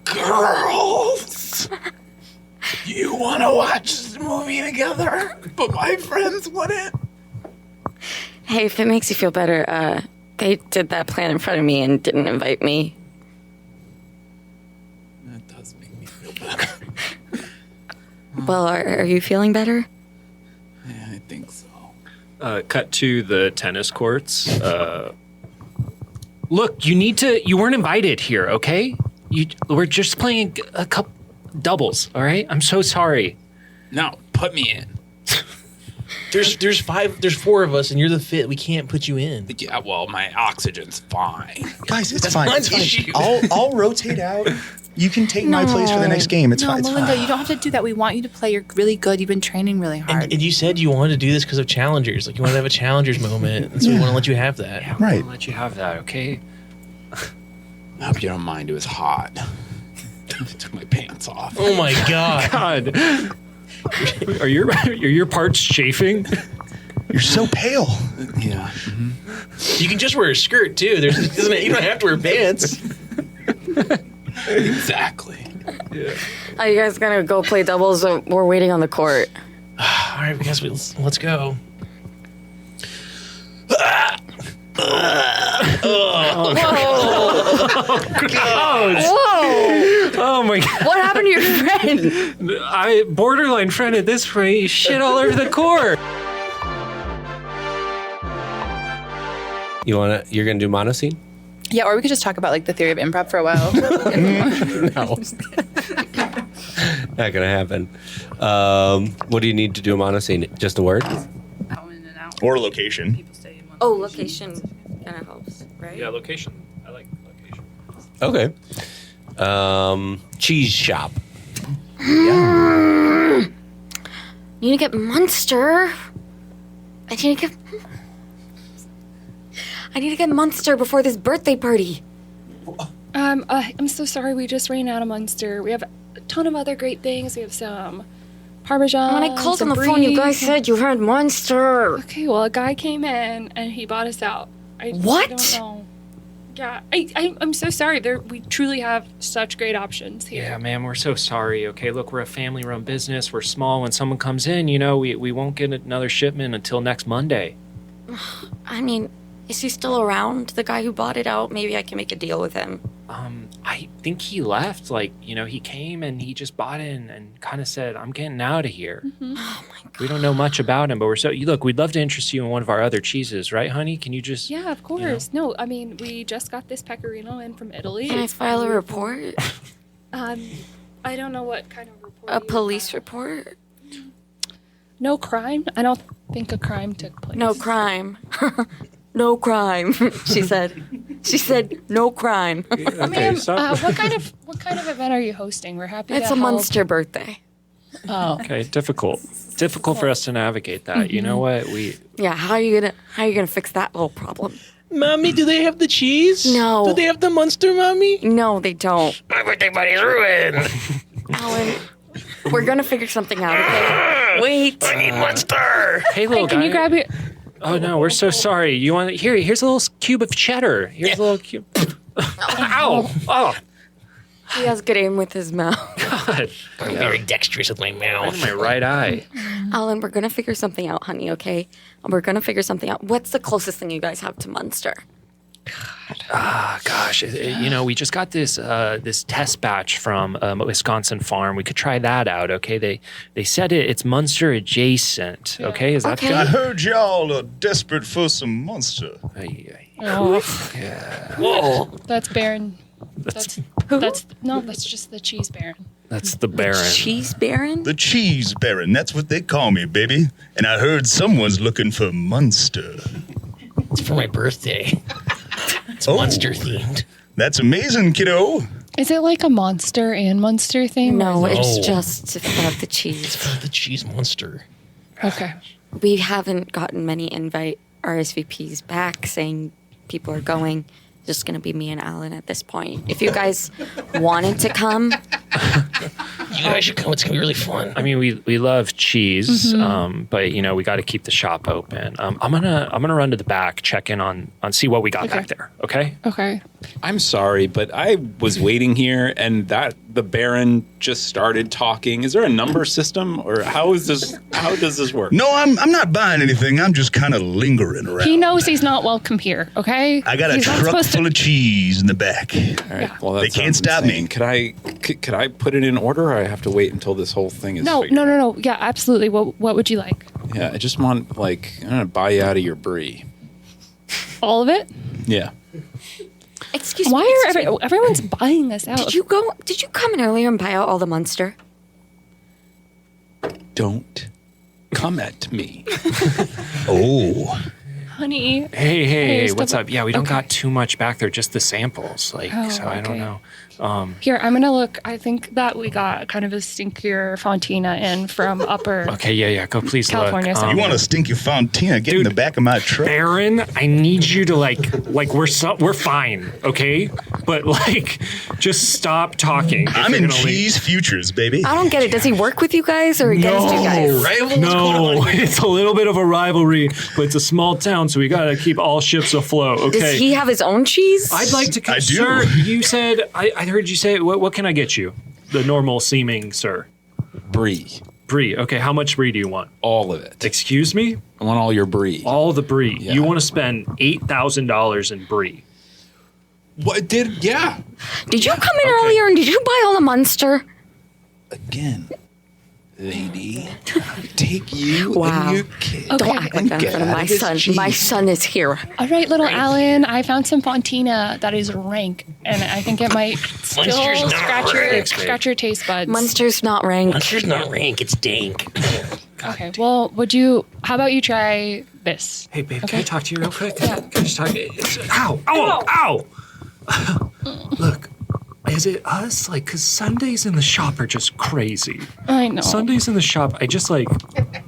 Girls, you want to watch this movie together, but my friends wouldn't. Hey, if it makes you feel better, they did that plan in front of me and didn't invite me. That does make me feel better. Well, are you feeling better? Yeah, I think so. Cut to the tennis courts. Look, you weren't invited here, okay? We're just playing a couple doubles, all right? I'm so sorry. No, put me in. There's four of us, and you're the fifth. We can't put you in. Yeah, well, my oxygen's fine. Guys, it's fine. It's fine. I'll rotate out. You can take my place for the next game. It's fine. It's Melinda, fine. you don't have to do that. We want you to play. You're really good. You've been training really hard. And you said you wanted to do this because of challengers. Like you wanted to have a challengers moment, and so we want to let you have that. Yeah, Right. I'll let you have that, okay? I hope you don't mind. It was hot. I took my pants off. Oh my God. God. Are your parts chafing? You're so pale. Yeah. Mm-hmm. You can just wear a skirt too. You don't have to wear pants. Exactly. Yeah. Are you guys gonna go play doubles? Or we're waiting on the court. All right, I guess let's go. Whoa! Oh my God. What happened to your friend? I borderline friended this way. He shit all over the court. You're gonna do monoscene? Yeah, or we could just talk about like the theory of improv for a while. No. Not gonna happen. What do you need to do a monoscene? Just a word? Or location. Oh, location kind of helps, right? Yeah, location. I like location. Okay. Cheese shop. need to get Munster. I need to get Munster before this birthday party. I'm so sorry. We just ran out of Munster. We have a ton of other great things. We have some Parmesan. When I called on the phone, you guys said you had Munster. Okay, well, a guy came in and he bought us out. What? I don't know. Yeah, I'm so sorry. We truly have such great options here. Yeah, man, we're so sorry. Okay, look, we're a family-run business. We're small. When someone comes in, you know, we won't get another shipment until next Monday. I mean, is he still around? The guy who bought it out? Maybe I can make a deal with him. I think he left. Like, you know, he came and he just bought in and kind of said, I'm getting out of here. Mm-hmm. Oh, my God. We don't know much about him, but look, we'd love to interest you in one of our other cheeses, right, honey? Can you just... Yeah, of course. You know? No, I mean, we just got this pecorino in from Italy. Can I file a report? I don't know what kind of report. A police report? No crime? I don't think a crime took place. No crime. No crime, she said. She said, no crime. Ma'am, what kind of event are you hosting? We're happy It's to a help. Munster birthday. Oh. Okay, difficult for us to navigate that. You know what? Yeah, how are you gonna fix that little problem? Mommy, do they have the cheese? No. Do they have the Munster, Mommy? No, they don't. My birthday party's ruined. Alan, we're gonna figure something out, okay? Wait. I need Munster. Hey, little guy. Can you grab it? Oh no, we're so sorry. You want here's a little cube of cheddar. Here's a little cube. Ow! Oh He has good aim with his mouth. God. I'm very dexterous with my mouth. In my right eye. Alan, we're gonna figure something out, honey, okay? We're gonna figure something out. What's the closest thing you guys have to Munster? Gosh, you know, we just got this test batch from a Wisconsin farm. We could try that out, okay? They said it's Munster adjacent, okay? Is that Okay. good? I heard y'all are desperate for some Munster. Oh, Yeah. Whoa. that's Baron. That's just the cheese Baron. That's the Baron. Cheese Baron? The Cheese Baron, that's what they call me, baby. And I heard someone's looking for Munster. It's for my birthday. It's Munster themed. That's amazing, kiddo. Is it like a Monster and Munster thing? No, or is it's No. just about the cheese. The cheese Munster. it- Okay. We haven't gotten many invite RSVPs back saying people are going. Just gonna be me and Alan at this point. If you guys wanted to come, You guys should come. It's gonna be really fun. I mean, we love cheese, but you know we got to keep the shop open. I'm gonna run to the back, check in on see what we got back there. Okay. Okay. I'm sorry, but I was waiting here, and the Baron just started talking. Is there a number system, or how does this work? No, I'm not buying anything. I'm just kind of lingering around. He knows he's not welcome here. Okay. I got a He's not truck supposed to- full of cheese in the back. All right. Well, They can't stop me. Could I put it in order, or I have to wait until this whole thing is No. figured out? No. Yeah, absolutely. What would you like? Yeah, I just want I'm gonna buy you out of your brie. All of it? Yeah. excuse me. Why excuse are me. everyone's buying this out? Did you come in earlier and buy out all the Munster? Don't come at me. Oh. Honey. Hey, stop what's it. up? Yeah, we don't Okay. got too much back there, just the samples. So I don't okay. know. Here, I'm gonna look. I think that we got kind of a stinkier Fontina in from Upper Okay, yeah. Go please California. look. You want a stinky Fontina? Get in the back of my truck. Baron, I need you to like we're fine, okay? But just stop talking. if I'm you're in gonna leave. cheese futures, baby. I don't get it. Does he work with you guys or against you guys? No, it's a little bit of a rivalry, but it's a small town, so we gotta keep all ships afloat. Okay. Does he have his own cheese? I'd like to. I do. Sir, you said I heard you say. What can I get you? The normal seeming, sir. Brie. Brie. Okay, how much brie do you want? All of it. Excuse me? I want all your brie. All the brie. Yeah. You want to spend $8,000 in brie? What did? Yeah. Did you come in earlier and did you buy all the Munster? Again, lady, take you Wow. and your kid. Don't act like that in front of my son. My son is here. All right, little Alan, I found some Fontina that is rank, and I think it might still Munster's not scratch your taste buds. Munster's not rank. Munster's not rank. It's dank. Okay, well, how about you try this? Hey, babe, Okay. can I talk to you real quick? Can I just talk? Ow! Ow! Ow! Look, Is it us? Like, because Sundays in the shop are just crazy. I know. Sundays in the shop, I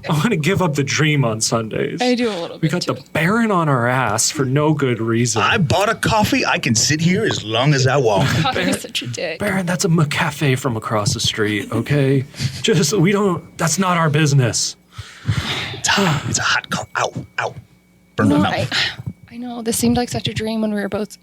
want to give up the dream on Sundays. I do a little bit. We got the Baron on our ass for no good reason. I bought a coffee. I can sit here as long as I want. God, you're such a dick. Baron, that's a McCafe from across the street, okay? That's not our business. It's hot. It's a hot coffee. Ow. Burn my mouth. I know. This seemed like such a dream when we were both,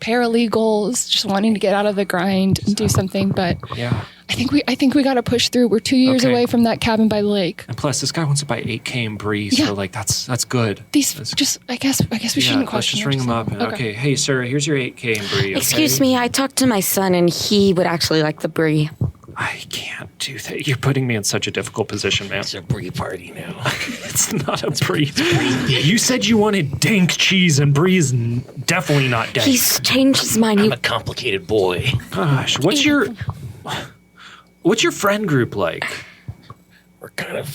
paralegals, just wanting to get out of the grind and do something. But yeah, I think we got to push through. We're 2 years away from that cabin by the lake. And plus, this guy wants to buy 8K in Brie, so that's good. I guess we shouldn't question. Let's just ring him up. Okay, hey sir, here's your 8K in Brie. Excuse me, I talked to my son and he would actually like the Brie. I can't do that. You're putting me in such a difficult position, man. It's a Brie party now. It's not a Brie. You said you wanted dank cheese, and Brie's definitely not dank. He's changed his mind. I'm a complicated boy. Gosh, what's your friend group like? We're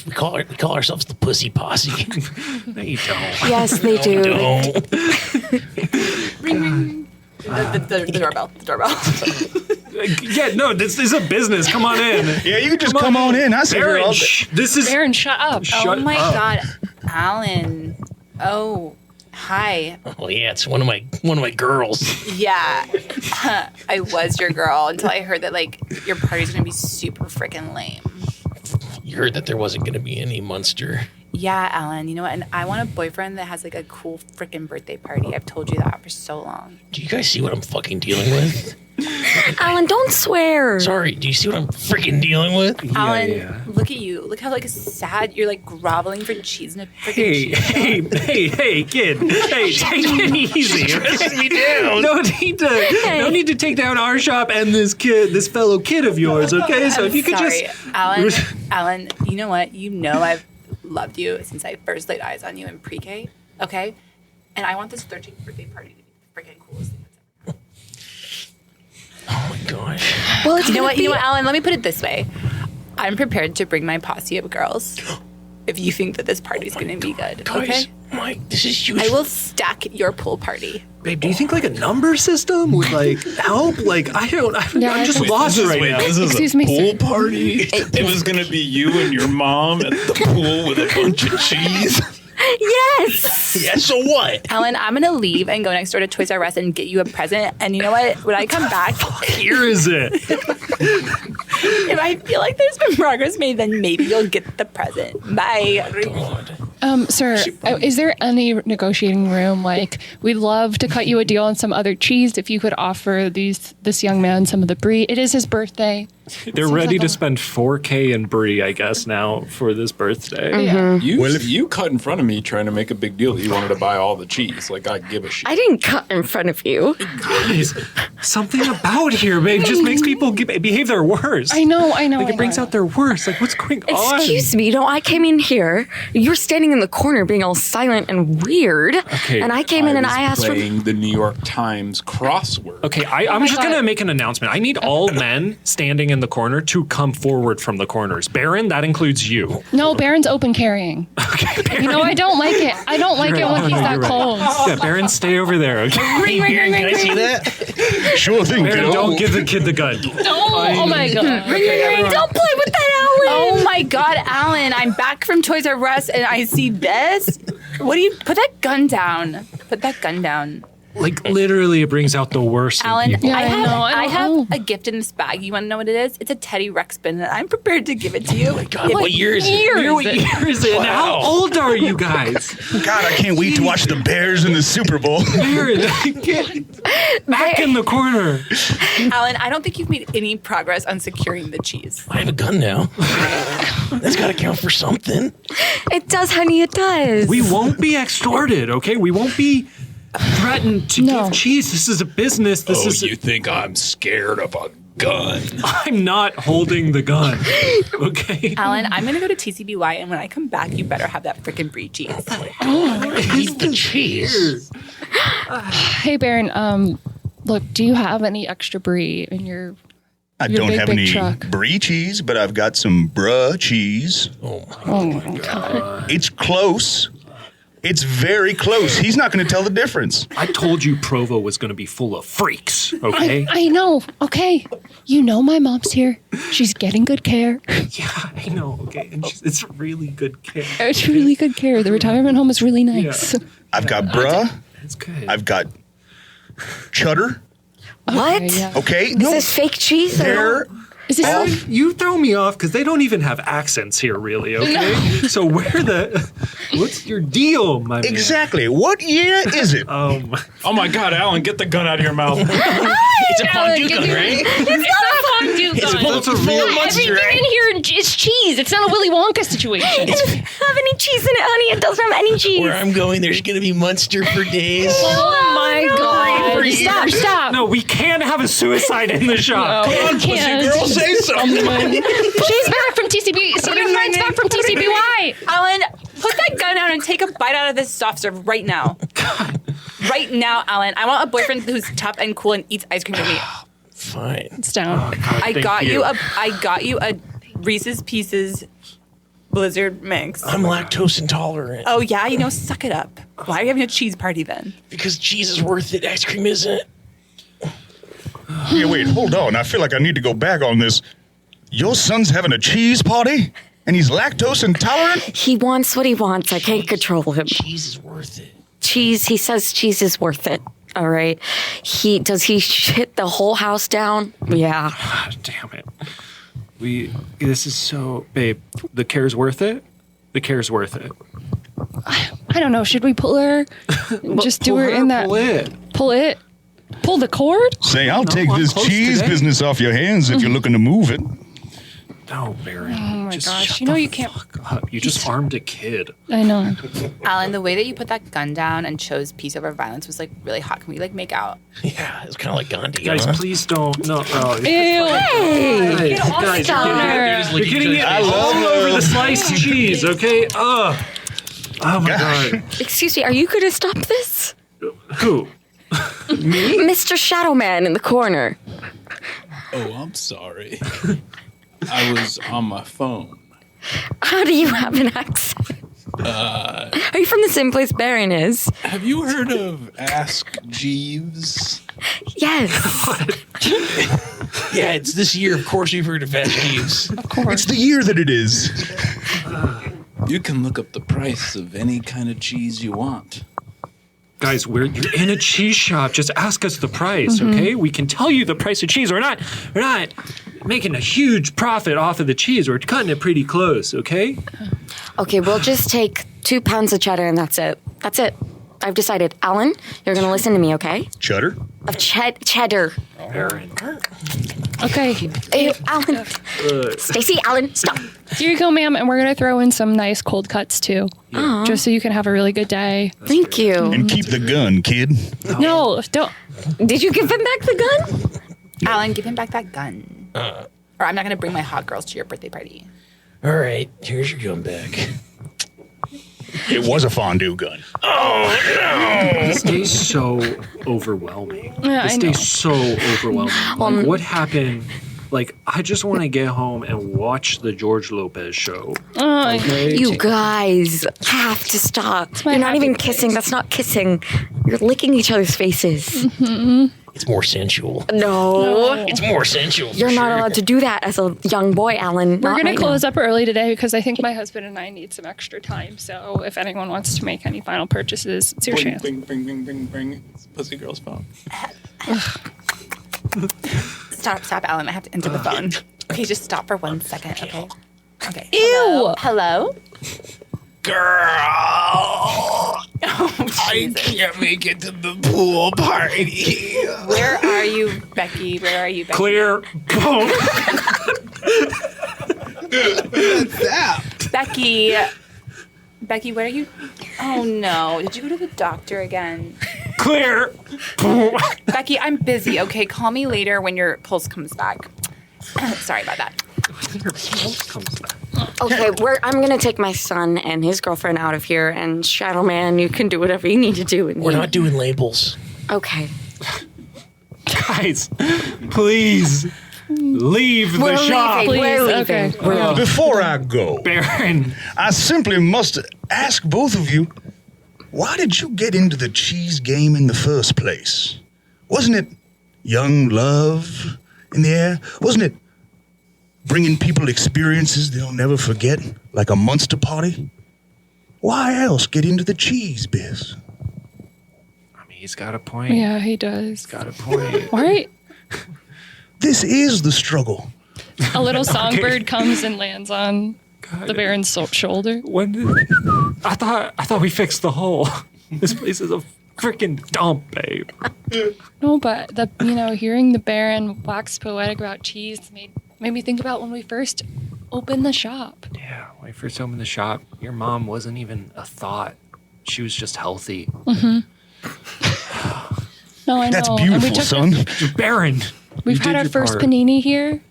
we call ourselves the Pussy Posse. No, you don't. Yes, they do. Ring, ring. The doorbell. The doorbell. Yeah, no, this is a business. Come on in. Yeah, you can just come on in. I see Baron, all day. this is Baron, shut up. Oh my God, Alan. Oh, hi. Oh yeah, it's one of my girls. Yeah, I was your girl until I heard that your party's gonna be super freaking lame. You heard that there wasn't gonna be any Munster. Yeah, Alan. You know what? And I want a boyfriend that has a cool freaking birthday party. I've told you that for so long. Do you guys see what I'm fucking dealing with? Alan, don't swear. Sorry, do you see what I'm freaking dealing with? Alan, look at you. Look how sad you're groveling for cheese in a freaking cheese shop. Hey, kid. Hey, take it easy. Stressing me down. No need to take down our shop and this fellow kid of yours, okay? So if you could Sorry, just Alan, you know what? You know I've loved you since I first laid eyes on you in pre-K, okay? And I want this 13th birthday party to be the freaking coolest thing that's ever happened. Oh my gosh. Well, you know what, Alan? Let me put it this way. I'm prepared to bring my posse of girls if you think that this party's going to be good, Guys, okay? this is huge. I will stack your pool party. Babe, do you think a number system would help? I'm just lost right now. This is a pool party? It was going to be you and your mom at the pool with a bunch of cheese? Yes! Yeah, so what? Alan, I'm going to leave and go next door to Toys R Us and get you a present. And you know what? When I come back... Here is it. If I feel like there's been progress made, then maybe you'll get the present. Bye. Sir, is there any negotiating room? We'd love to cut you a deal on some other cheese if you could offer this young man some of the Brie. It is his birthday. They're ready to spend 4K in Brie, I guess, now for this birthday. Mm-hmm. You cut in front of me trying to make a big deal. You wanted to buy all the cheese. I give a shit. I didn't cut in front of you. Guys, something about here, babe, just makes people behave their worst. I know. It brings out their worst. What's going on? Excuse me. I came in here. You're standing in the corner being all silent and weird. Okay. And I came in and I asked for... playing the New York Times crossword. Okay, I'm just going to make an announcement. I need all men standing in the corner to come forward from the corners. Baron, that includes you. No, Baron's open carrying. Okay, Baron. I don't like it. I don't like it when he's that close. Yeah, Baron, stay over there, okay? Ring, ring, ring, Can I see that? Sure thing, Baron, kiddo. don't give the kid the gun. Oh my God. Ring, ring, ring. Don't play with that, Alan. Oh my God, Alan. I'm back from Toys R Us and I see this. What do you... Put that gun down. Put that gun down. Literally, it brings out the worst in Alan, people. I have a gift in this bag. You want to know what it is? It's a Teddy Ruxpin, and I'm prepared to give it to you. Oh my God, what year is it? What year is it? How old are you guys? God, I can't wait to watch the Bears in the Super Bowl. Baron, get back in the corner. Alan, I don't think you've made any progress on securing the cheese. I have a gun now. That's got to count for something. It does, honey, it does. We won't be extorted, okay? We won't be threatened to give cheese. This is a business. You think I'm scared of a gun? I'm not holding the gun. Okay. Alan, I'm gonna go to TCBY, and when I come back, you better have that freaking Brie cheese. Eat the cheese. Hey, Baron. Look, do you have any extra Brie in your? I your don't big, have big any truck? Brie cheese, but I've got some bruh cheese. Oh my It's close. It's very close. He's not going to tell the difference. I told you Provo was going to be full of freaks, okay? I know, okay. You know my mom's here. She's getting good care. Yeah, I know, okay? And it's really good care. It's really good care. The retirement home is really nice. Yeah. I've got bruh. That's good. I've got cheddar. What? Okay. Is this fake cheese? Is this You throw me off because they don't even have accents here, really, okay? So what's your deal, my man? Exactly. What year is it? Oh my God, Alan, get the gun out of your mouth. It's a fondue gun, right? It's not a fondue gun. It's full of Munster, Everything in here is cheese. It's not a Willy Wonka situation. It doesn't have any cheese in it, honey. It doesn't have any cheese. Where I'm going, there's going to be Munster for days. Oh my God. Stop. No, we can't have a suicide in the shop. No, Come on, we can't. pussy girl, say something. She's back from TCB. See your friends back from TCBY. Alan, put that gun down and take a bite out of this soft serve right now. Right now, Alan. I want a boyfriend who's tough and cool and eats ice cream with me. Fine. It's down. I got you a Reese's Pieces Blizzard mix. I'm lactose intolerant. Oh yeah, suck it up. Why are you having a cheese party then? Because cheese is worth it. Ice cream isn't. Yeah, wait, hold on. I feel like I need to go back on this. Your son's having a cheese party? And he's lactose intolerant? He wants what he wants. I can't control him. Cheese is worth it. He says cheese is worth it. All right. Does he shit the whole house down? Yeah. Damn it. This is so, babe, the care's worth it? The care's worth it. I don't know. Should we pull her? Just do her in that. Pull it. Pull it. Pull the cord? Say, I'll take I'm this close cheese today. business off your hands if you're looking to move it. No, Barry. Oh my just gosh. shut You know the you can't. fuck up. You just armed a kid. I know. Alan, the way that you put that gun down and chose peace over violence was like really hot. Can we like make out? Yeah, it's kind of like Gandhi. Guys, please don't. No. Oh, Ew. Hey! Get off guys, her. you're getting it I all love over it. the sliced cheese, okay? Oh my God. Excuse me, are you going to stop this? Who? Me? Mr. Shadow Man in the corner. Oh, I'm sorry. I was on my phone. How do you have an accent? Are you from the same place Baron is? Have you heard of Ask Jeeves? Yes. Yeah, it's this year. Of course, you've heard of Ask Jeeves. Of course. It's the year that it is. You can look up the price of any kind of cheese you want. Guys, you're in a cheese shop. Just ask us the price, okay? We can tell you the price of cheese. We're not making a huge profit off of the cheese. We're cutting it pretty close, okay? Okay, we'll just take 2 pounds of cheddar and that's it. That's it. I've decided. Alan, you're going to listen to me, okay? Cheddar? Of cheddar. Aaron. Okay. Hey, Alan. Stacy, Alan, stop. Here you go, ma'am. And we're going to throw in some nice cold cuts, too. Aw. Just so you can have a really good day. Thank you. And keep the gun, kid. No, don't. Did you give him back the gun? Alan, give him back that gun. Or I'm not going to bring my hot girls to your birthday party. All right, here's your gun back. It was a fondue gun. This day's so overwhelming. Yeah, This I know. day's so overwhelming. Like, what happened? Like, I just want to get home and watch the George Lopez show. Okay? You guys have to stop. my You're not happy even place. kissing. That's not kissing. You're licking each other's faces. It's more sensual. No. It's more sensual. You're not allowed to do that as a young boy, Alan. We're Not going right to close now. up early today because I think my husband and I need some extra time. So if anyone wants to make any final purchases, it's your chance. Bing, bing, bing, bing, bing. It's Pussy Girl's phone. Stop, Alan. I have to enter the phone. Okay, just stop for 1 second, okay? Okay. Ew. Hello? Girl, I can't make it to the pool party. Where are you, Becky? Where are you, Becky? Clear. Boom. Becky, where are you? Oh no. Did you go to the doctor again? Clear. Becky, I'm busy, okay? Call me later when your pulse comes back. Sorry about that. Your pulse comes back. Okay, I'm going to take my son and his girlfriend out of here. And Shadow Man, you can do whatever you need to do. We're not doing labels. Okay. Guys, please leave the We're shop. leaving. We're Please, leaving. okay. We're leaving. Before I go, Baron. I simply must ask both of you, why did you get into the cheese game in the first place? Wasn't it young love in the air? Wasn't it bringing people experiences they'll never forget, like a Munster party? Why else get into the cheese biz? I mean, he's got a point. Yeah, he does. He's got a point. Right? This is the struggle. A little songbird comes and lands on the Baron's shoulder. When I thought we fixed the hole. This place is a freaking dump, babe. No, but hearing the Baron wax poetic about cheese made me think about when we first opened the shop. Yeah, when we first opened the shop, your mom wasn't even a thought. She was just healthy. Mm-hmm. No, I know. That's beautiful, son. Baron. We've had our first panini here.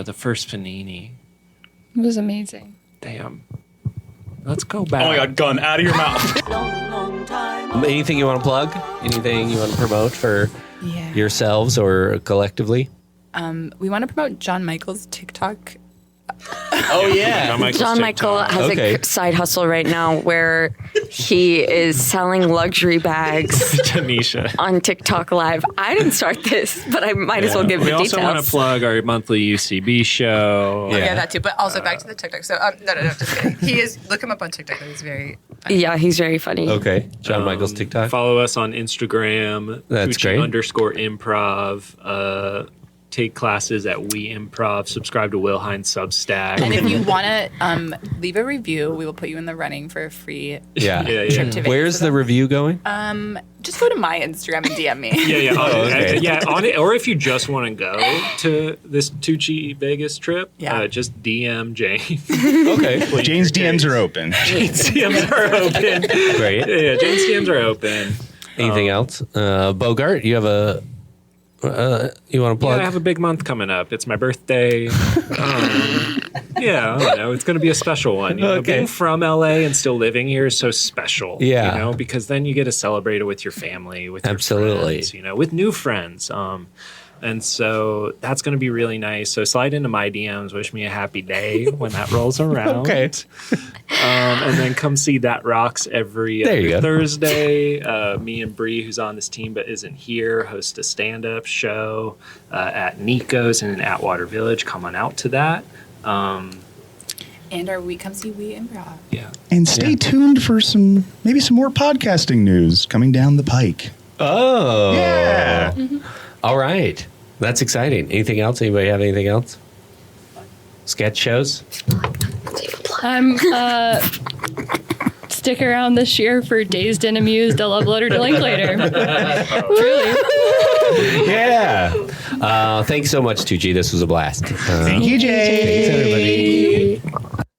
The first panini. It was amazing. Damn. Let's go back. Oh my God, gun out of your mouth. Anything you want to plug? Anything you want to promote for yourselves or collectively? We want to promote John Michael's TikTok. Oh yeah, John Michael has a side hustle right now where he is selling luxury bags Tanisha. on TikTok Live. I didn't start this, but I might as well give the details. We also want to plug our monthly UCB show. Yeah, that too. But also back to the TikTok. So no, just kidding. He is. Look him up on TikTok. He's very funny. Yeah, he's very funny. Okay, John Michael's TikTok. Follow us on Instagram. That's Tucci great. _improv. Take classes at We Improv. Subscribe to Will Hines Substack. And if you want to leave a review, we will put you in the running for a free Yeah. trip to Vegas. Where's the review going? Just go to my Instagram and DM me. Yeah. okay. On it. Or if you just want to go to this Tucci Vegas trip, just DM Jane. Okay. Jane's DMs are open. Jane's DMs are open. Great. Yeah, Jane's DMs are open. Anything else? Bogart, you have a... you want to plug? Yeah, I have a big month coming up. It's my birthday. I don't know. It's going to be a special one. You know? Okay. Being from LA and still living here is so special. Yeah. Because then you get to celebrate it with your family, with Absolutely. your friends, with new friends. And so that's going to be really nice. So slide into my DMs, wish me a happy day when that rolls around. Okay. And then come see That Rocks every There you other go. Thursday. Me and Bree, who's on this team but isn't here, host a stand-up show at Nico's in Atwater Village. Come on out to that. And our We Come See We Improv. Yeah. And stay tuned for maybe some more podcasting news coming down the pike. Oh. Yeah. Mm-hmm. All right. That's exciting. Anything else? Anybody have anything else? Sketch shows? Stick around this year for Dazed and Amused, a Love Letter to Linklater. Truly. Yeah. Thanks so much, Tucci. This was a blast. Thank you, Jay. Thanks, everybody.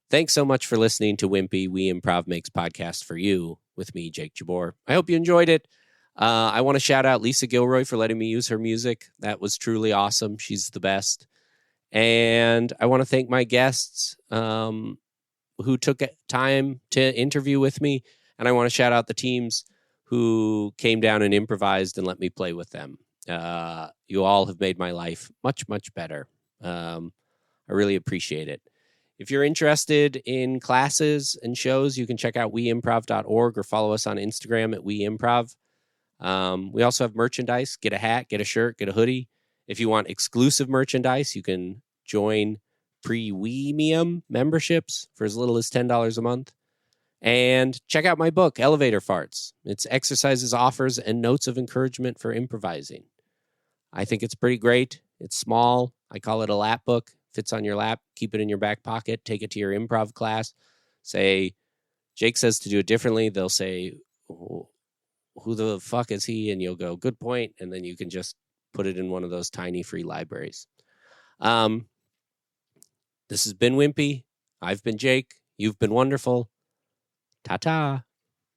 Thanks so much for listening to Wimpy. We Improv Makes Podcast for You with me, Jake Jabor. I hope you enjoyed it. I want to shout out Lisa Gilroy for letting me use her music. That was truly awesome. She's the best. And I want to thank my guests who took time to interview with me. And I want to shout out the teams who came down and improvised and let me play with them. You all have made my life much, much better. I really appreciate it. If you're interested in classes and shows, you can check out weimprov.org or follow us on Instagram at weimprov. We also have merchandise. Get a hat, get a shirt, get a hoodie. If you want exclusive merchandise, you can join premium memberships for as little as $10 a month. And check out my book, Elevator Farts. It's exercises, offers, and notes of encouragement for improvising. I think it's pretty great. It's small. I call it a lap book. Fits on your lap. Keep it in your back pocket. Take it to your improv class. Say, Jake says to do it differently. They'll say, who the fuck is he? And you'll go, good point. And then you can just put it in one of those tiny free libraries. This has been Wimpy. I've been Jake. You've been wonderful. Ta-ta.